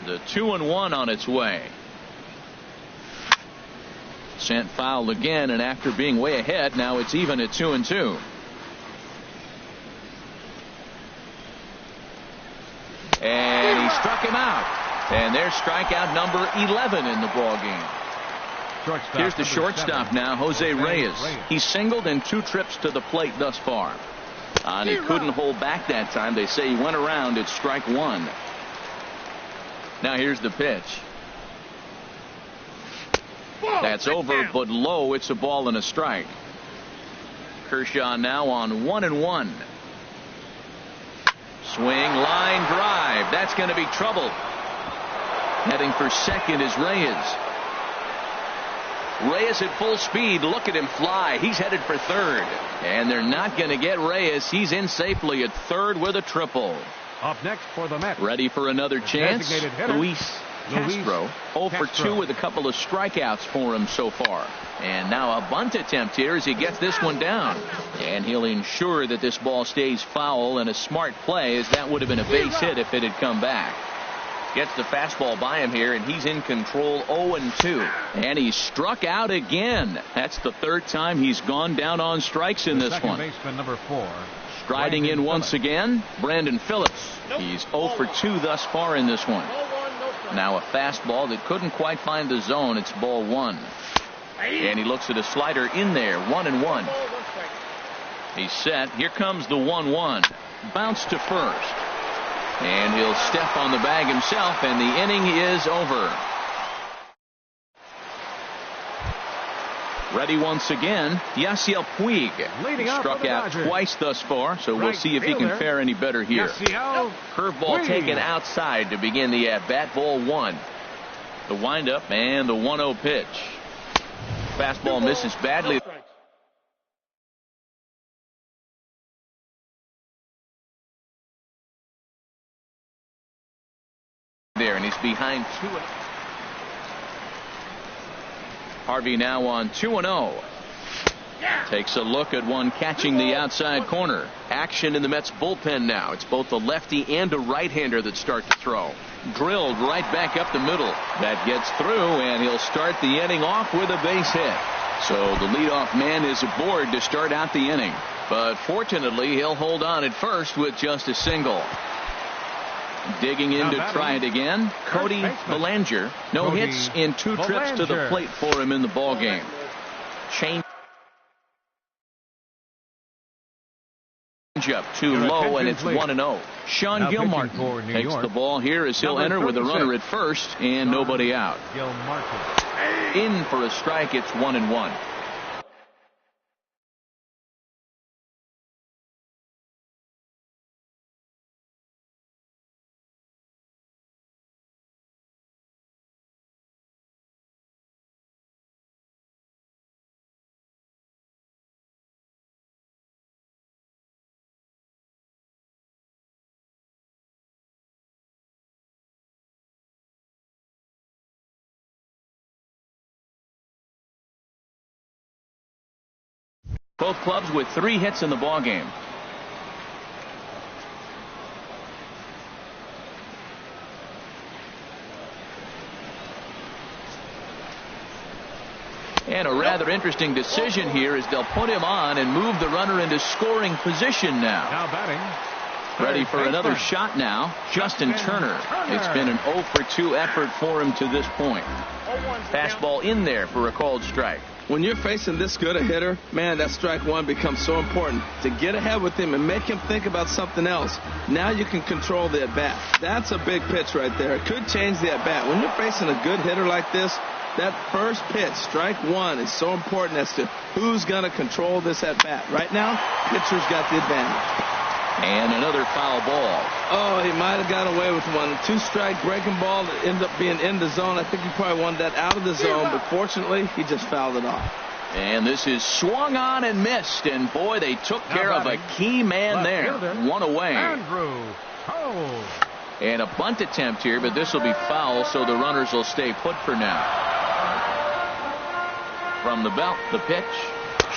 The 2-1 on its way. Sent foul again, and after being way ahead, now it's even at 2-2. And he struck him out. And there's strikeout number 11 in the ball game. Here's the shortstop now, Jose Reyes. He singled in 2 trips to the plate thus far. And he couldn't hold back that time. They say he went around. It's strike 1. Now here's the pitch. That's over, but low. It's a ball and a strike. Kershaw now on 1-1. Swing, line drive. That's going to be trouble. Heading for second is Reyes. Reyes at full speed. Look at him fly. He's headed for third. And they're not going to get Reyes. He's in safely at third with a triple. Up next for the Mets. Ready for another chance. Luis Castro. 0 for 2 with a couple of strikeouts for him so far. And now a bunt attempt here as he gets this one down. And he'll ensure that this ball stays foul, and a smart play, as that would have been a base hit if it had come back. Gets the fastball by him here, and he's in control 0-2. And he's struck out again. That's the 3rd time he's gone down on strikes in this one. Second baseman, number 4. Striding in once again, Brandon Phillips. He's 0 for 2 thus far in this one. Now a fastball that couldn't quite find the zone. It's ball 1. And he looks at a slider in there. 1-1. He's set. Here comes the 1-1. Bounce to first. And he'll step on the bag himself, and the inning is over. Ready once again, Yasiel Puig. He struck out twice thus far, so we'll see if he can fare any better here. Curveball taken outside to begin the at-bat. Ball 1. The windup and the 1-0 pitch. Fastball misses badly. There, and he's behind 2. Harvey now on 2-0. Takes a look at one catching the outside corner. Action in the Mets bullpen now. It's both a lefty and a right-hander that start to throw. Drilled right back up the middle. That gets through, and he'll start the inning off with a base hit. So the leadoff man is aboard to start out the inning. But fortunately, he'll hold on at first with just a single. Digging in to try it again, Cody Bellinger. No hits in 2 trips to the plate for him in the ballgame. Change up too low, and it's 1-0. Sean Gilmartin takes the ball here as he'll enter with a runner at first and nobody out. In for a strike. It's 1-1. Both clubs with 3 hits in the ballgame. And a rather interesting decision here as they'll put him on and move the runner into scoring position now. Now batting. Ready for another shot now, Justin Turner. It's been an 0 for 2 effort for him to this point. Fastball in there for a called strike. When you're facing this good a hitter, man, that strike one becomes so important. To get ahead with him and make him think about something else. Now you can control the at-bat. That's a big pitch right there. It could change the at-bat. When you're facing a good hitter like this, that first pitch, strike one, is so important as to who's going to control this at-bat. Right now, pitcher's got the advantage. And another foul ball. Oh, he might have got away with one. 2-strike breaking ball that ended up being in the zone. I think he probably wanted that out of the zone, but fortunately, he just fouled it off. And this is swung on and missed, and boy, they took care of a key man there. One away. And a bunt attempt here, but this will be foul, so the runners will stay put for now. From the belt, the pitch,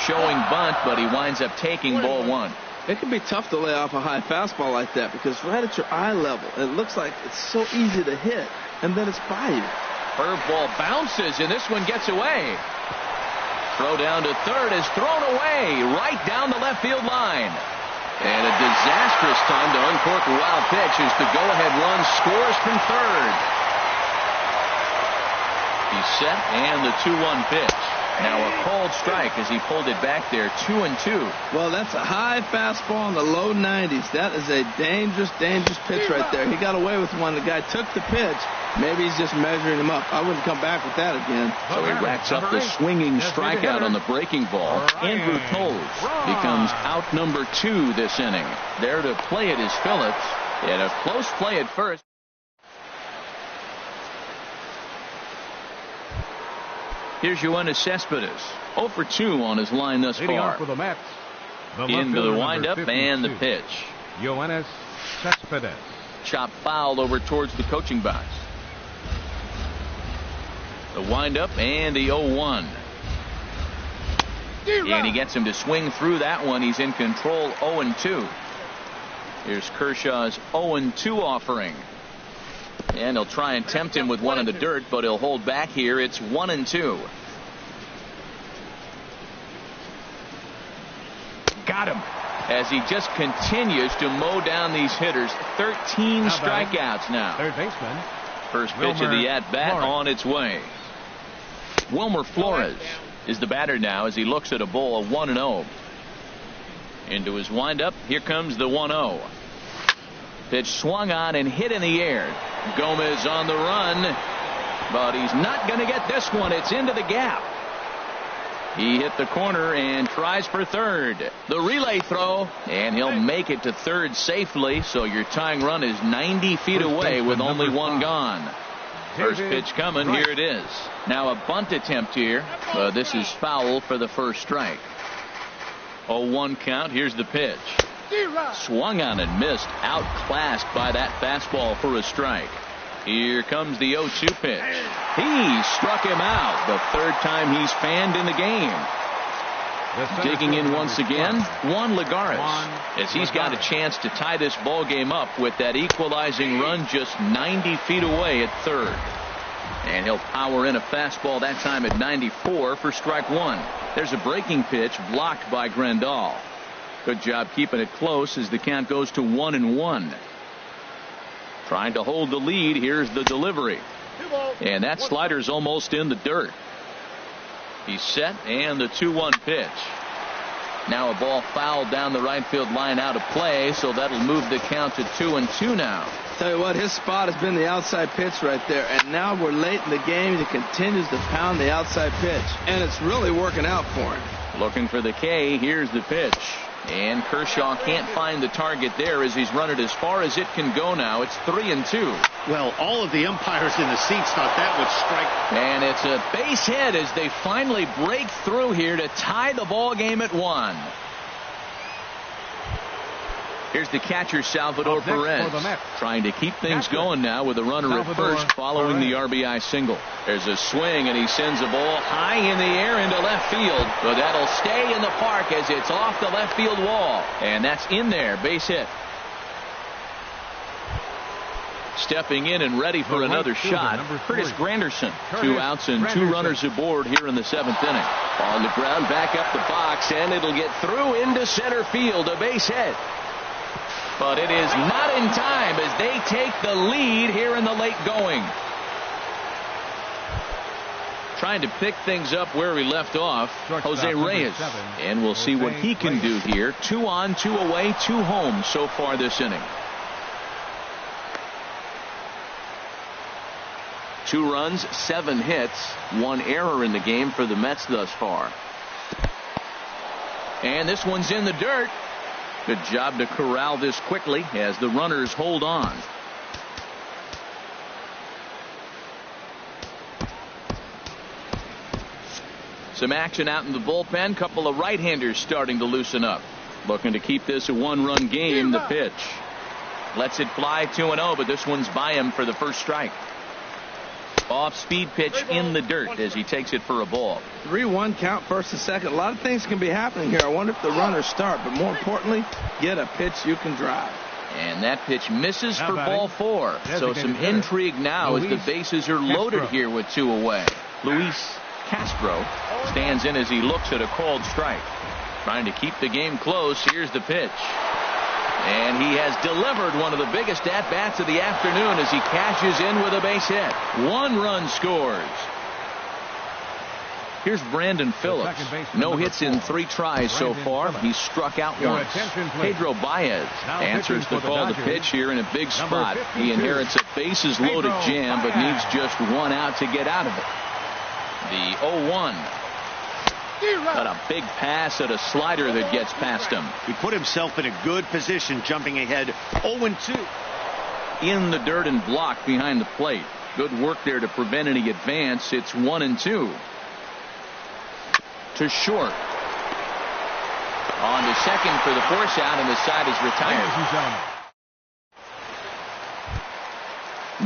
showing bunt, but he winds up taking ball 1. It can be tough to lay off a high fastball like that because right at your eye level, it looks like it's so easy to hit, and then it's by you. Curveball bounces, and this one gets away. Throw down to third is thrown away right down the left field line. And a disastrous time to uncork a wild pitch as the go-ahead run scores from third. He's set, and the 2-1 pitch. Now a called strike as he pulled it back there, 2-2. Well, that's a high fastball in the low 90s. That is a dangerous, dangerous pitch right there. He got away with one. The guy took the pitch. Maybe he's just measuring him up. I wouldn't come back with that again. So he racks up the swinging strikeout on the breaking ball. Andrew Toles becomes out number 2 this inning. There to play it is Phillips. And a close play at first. Here's Yoenis Cespedes, 0 for 2 on his line thus far. For the Mets, into the windup and the pitch. Yoenis Cespedes. Chop foul over towards the coaching box. The windup and the 0-1. And he gets him to swing through that one. He's in control, 0-2. Here's Kershaw's 0-2 offering. And he'll try and tempt him with one in the dirt, but he'll hold back here. It's 1-2. Got him. As he just continues to mow down these hitters. 13 strikeouts now. Third baseman. First pitch of the at-bat on its way. Wilmer Flores is the batter now as he looks at a ball of 1-0. Into his windup. Here comes the 1-0. Pitch swung on and hit in the air. Gomez on the run, but he's not going to get this one. It's into the gap. He hit the corner and tries for third. The relay throw, and he'll make it to third safely. So your tying run is 90 feet away with only one gone. First pitch coming. Here it is. Now a bunt attempt here. This is foul for the first strike. 0-1 count. Here's the pitch. Swung on and missed. Outclassed by that fastball for a strike. Here comes the 0-2 pitch. He struck him out. The third time he's fanned in the game. Digging in once again, Juan Lagares, as he's got a chance to tie this ball game up with that equalizing run just 90 feet away at third. And he'll power in a fastball that time at 94 for strike one. There's a breaking pitch blocked by Grandal. Good job keeping it close as the count goes to 1-1. Trying to hold the lead. Here's the delivery. And that slider's almost in the dirt. He's set, and the 2-1 pitch. Now a ball fouled down the right field line out of play, so that'll move the count to 2-2 now. Tell you what, his spot has been the outside pitch right there, and now we're late in the game. He continues to pound the outside pitch, and it's really working out for him. Looking for the K. Here's the pitch. And Kershaw can't find the target there as he's run it as far as it can go now. It's 3-2. Well, all of the umpires in the seats thought that would strike. And it's a base hit as they finally break through here to tie the ball game at 1. Here's the catcher, Salvador Perez, trying to keep things going now with a runner at first following the RBI single. There's a swing, and he sends a ball high in the air into left field, but that'll stay in the park as it's off the left field wall, and that's in there. Base hit. Stepping in and ready for another shot, Curtis Granderson. 2 outs and 2 runners aboard here in the 7th inning. On the ground, back up the box, and it'll get through into center field. A base hit. But it is not in time as they take the lead here in the late going. Trying to pick things up where we left off, Jose Reyes. And we'll see what he can do here. 2 on, 2 away, 2 home so far this inning. 2 runs, 7 hits, 1 error in the game for the Mets thus far. And this one's in the dirt. Good job to corral this quickly as the runners hold on. Some action out in the bullpen. Couple of right-handers starting to loosen up. Looking to keep this a 1-run game. The pitch. Lets it fly 2-0, but this one's by him for the first strike. Off-speed pitch in the dirt as he takes it for a ball. 3-1 count, first and second. A lot of things can be happening here. I wonder if the runners start, but more importantly, get a pitch you can drive. And that pitch misses for ball 4. So some intrigue now as the bases are loaded here with 2 away. Luis Castro stands in as he looks at a called strike. Trying to keep the game close. Here's the pitch. And he has delivered one of the biggest at-bats of the afternoon as he cashes in with a base hit. 1 run scores. Here's Brandon Phillips. No hits in 3 tries so far. He's struck out once. Pedro Baez answers the call to pitch here in a big spot. He inherits a bases-loaded jam, but needs just 1 out to get out of it. The 0-1. Got a big pass at a slider that gets past him. He put himself in a good position, jumping ahead 0-2. In the dirt and blocked behind the plate. Good work there to prevent any advance. It's 1-2. To short. On to second for the force out, and the side is retired.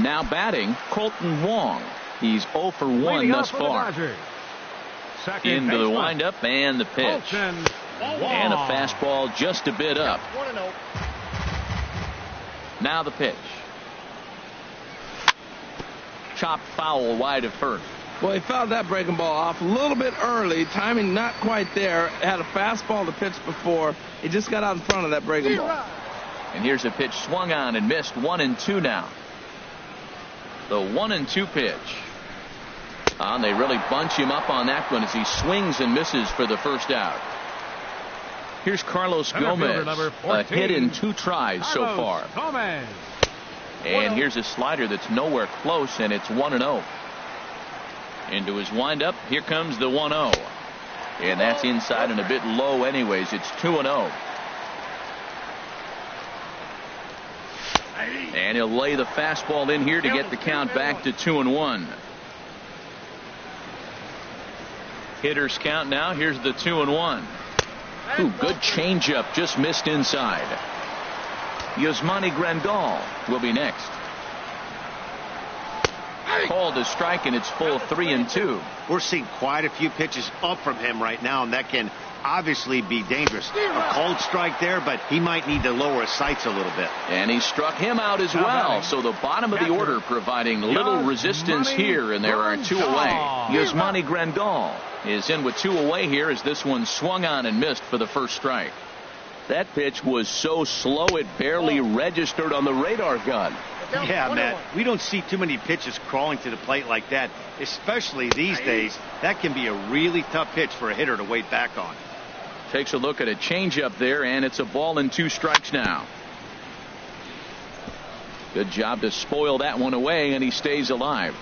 Now batting, Colton Wong. He's 0 for 1 thus far. Into the windup and the pitch. And a fastball just a bit up. Now the pitch. Chopped foul wide of first. Well, he fouled that breaking ball off a little bit early. Timing not quite there. Had a fastball to pitch before. He just got out in front of that breaking ball. And here's a pitch swung on and missed. 1-2 now. The 1-2 pitch. They really bunch him up on that one as he swings and misses for the first out. Here's Carlos Center Gomez. fielder number A 14, hit in 2 tries so far. Gomez. And here's a slider that's nowhere close, and it's 1-0. Into his windup. Here comes the 1-0. And that's inside and a bit low anyways. It's 2-0. And he'll lay the fastball in here to get the count back to 2-1. Hitters count now. Here's the 2-1. Ooh, good changeup, just missed inside. Yasmani Grandal will be next. Called a strike, and it's full 3-2. We're seeing quite a few pitches up from him right now, and that can obviously be dangerous. A cold strike there, but he might need to lower his sights a little bit. And he struck him out as well. So the bottom of the order providing little resistance here, and there are 2 away. Yasmani Grandal is in with 2 away here as this one swung on and missed for the first strike. That pitch was so slow it barely registered on the radar gun. Yeah, Matt, we don't see too many pitches crawling to the plate like that, especially these days. That can be a really tough pitch for a hitter to wait back on. Takes a look at a changeup there, and it's a ball and 2 strikes now. Good job to spoil that one away, and he stays alive.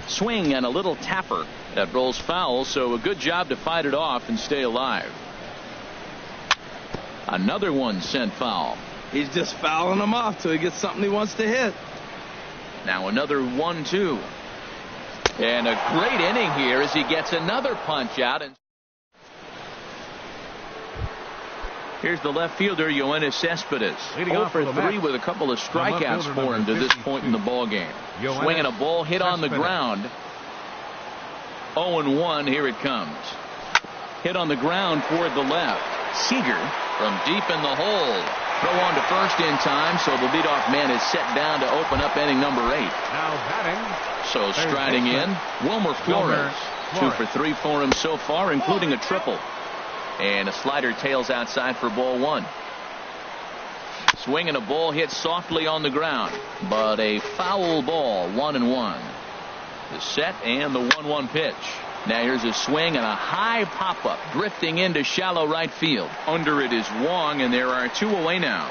Swing and a little tapper that rolls foul, so a good job to fight it off and stay alive. Another one sent foul. He's just fouling them off till he gets something he wants to hit. Now another 1-2. And a great inning here as he gets another punch out. And here's the left fielder, Yoenis Cespedes. 0 for 3 with a couple of strikeouts for him to this point in the ball game. Swinging a ball hit on the ground. 0-1. Here it comes. Hit on the ground toward the left. Seager from deep in the hole. Throw on to first in time, so the leadoff man is set down to open up inning number 8. Now batting. So striding in, Wilmer Flores. 2 for 3 for him so far, including a triple. And a slider tails outside for ball 1. Swinging a ball hit softly on the ground, but a foul ball. 1-1. The set and the 1-1 pitch. Now here's a swing and a high pop-up drifting into shallow right field. Under it is Wong, and there are 2 away now.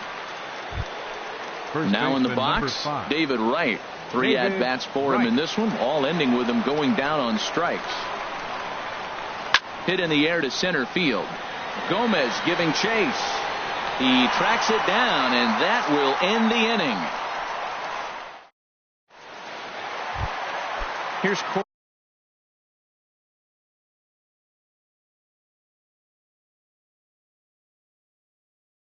Now in the box, David Wright. 3 at-bats for him in this one, all ending with him going down on strikes. Hit in the air to center field. Gomez giving chase. He tracks it down, and that will end the inning. Here's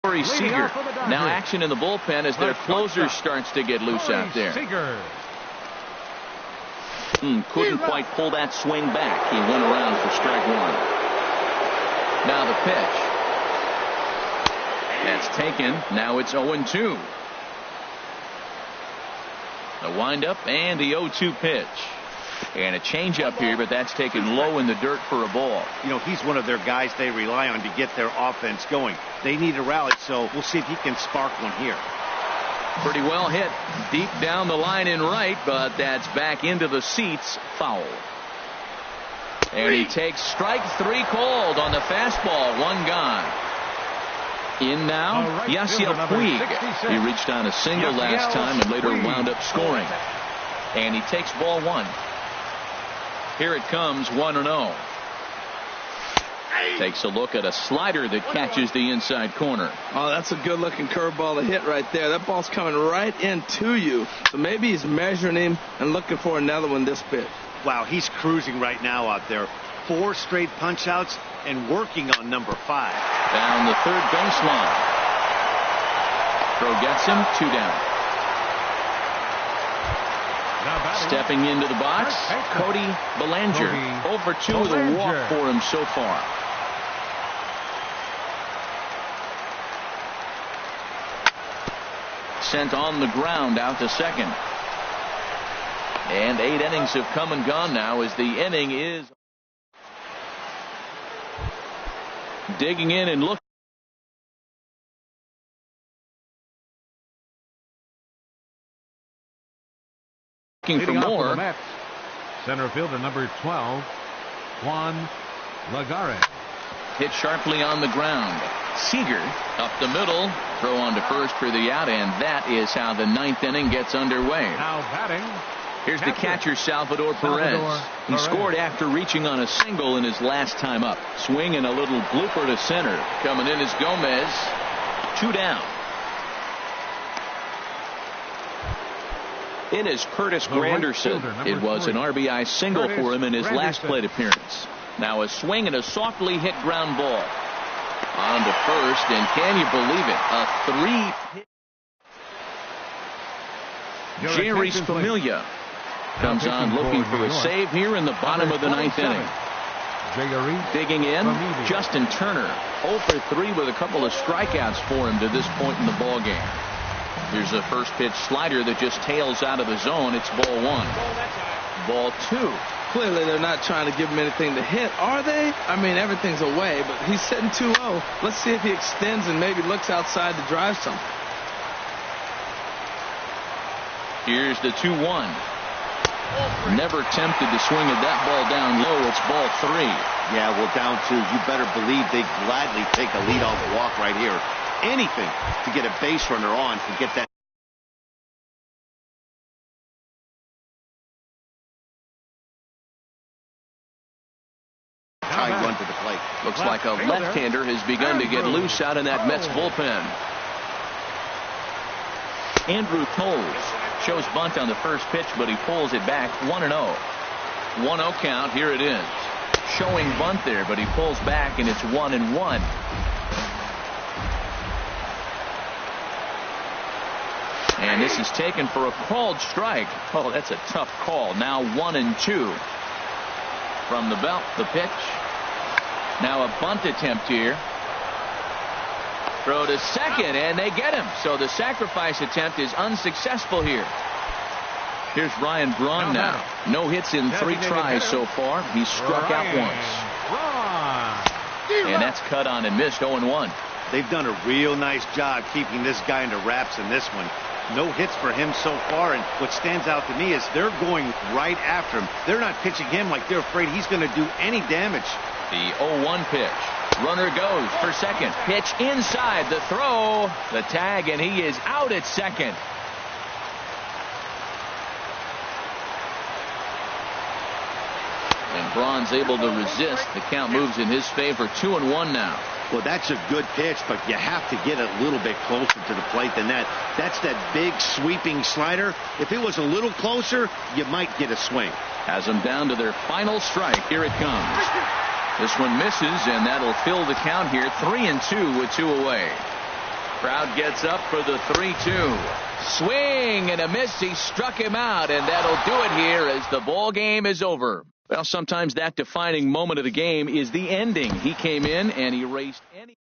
Corey Seager. Now action in the bullpen as their closer starts to get loose out there. Couldn't quite pull that swing back. He went around for strike 1. Now the pitch. That's taken. Now it's 0-2. The windup and the 0-2 pitch. And a changeup here, but that's taken low in the dirt for a ball. You know, he's one of their guys they rely on to get their offense going. They need a rally, so we'll see if he can spark one here. Pretty well hit deep down the line in right, but that's back into the seats. Foul. And he takes strike 3 called on the fastball. 1 gone. In now, Yasiel Puig. He reached on a single last time and later wound up scoring. And he takes ball 1. Here it comes, 1-0. Takes a look at a slider that catches the inside corner. Oh, that's a good-looking curveball to hit right there. That ball's coming right into you. So maybe he's measuring him and looking for another one this pitch. Wow, he's cruising right now out there. 4 straight punch-outs and working on number 5. Down the third baseline. Throw gets him, 2 down. Stepping into the box, Cody Bellinger. 0 for 2 with a walk for him so far. Sent on the ground out to second. And 8 innings have come and gone now as the inning is digging in and looking for more. Center fielder number 12, Juan Lagares. Hit sharply on the ground. Seager up the middle. Throw on to first for the out, and that is how the ninth inning gets underway. Now batting. Here's the catcher, Salvador Perez. He scored after reaching on a single in his last time up. Swing and a little blooper to center. Coming in is Gomez. 2 down. In is Curtis Granderson. It was an RBI single for him in his last plate appearance. Now a swing and a softly hit ground ball. On to first, and can you believe it? A 3. Jerry Familia comes on looking for a save here in the bottom of the ninth inning. Digging in, Justin Turner, 0 for 3 with a couple of strikeouts for him to this point in the ball game. Here's a first pitch slider that just tails out of the zone. It's ball 1. Ball 2. Clearly they're not trying to give him anything to hit, are they? I mean, everything's away, but he's sitting 2-0. Let's see if he extends and maybe looks outside to drive something. Here's the 2-1. Never tempted to swing at that ball down low. It's ball 3. Yeah, well, down 2. You better believe they'd gladly take a leadoff walk right here. Anything to get a base runner on to get that. Try run to the plate. Looks like a left-hander has begun to get loose out in that Mets bullpen. Andrew Knowles shows bunt on the first pitch, but he pulls it back. 1-0. 1-0 count. Here it is. Showing bunt there, but he pulls back, and it's 1-1. And this is taken for a called strike. Oh, that's a tough call. Now 1-2. From the belt, the pitch. Now a bunt attempt here. Throw to second, and they get him. So the sacrifice attempt is unsuccessful here. Here's Ryan Braun now. No hits in 3 tries so far. He's struck out once. And that's cut on and missed. 0-1. They've done a real nice job keeping this guy under wraps in this one. No hits for him so far, and what stands out to me is they're going right after him. They're not pitching him like they're afraid he's going to do any damage. The 0-1 pitch. Runner goes for second. Pitch inside. The throw. The tag, and he is out at second. And Braun's able to resist. The count moves in his favor. 2-1 now. Well, that's a good pitch, but you have to get a little bit closer to the plate than that. That's that big sweeping slider. If it was a little closer, you might get a swing. Has them down to their final strike. Here it comes. This one misses, and that'll fill the count here. 3-2 with 2 away. Crowd gets up for the 3-2. Swing and a miss. He struck him out, and that'll do it here as the ball game is over. Well, sometimes that defining moment of the game is the ending. He came in and erased any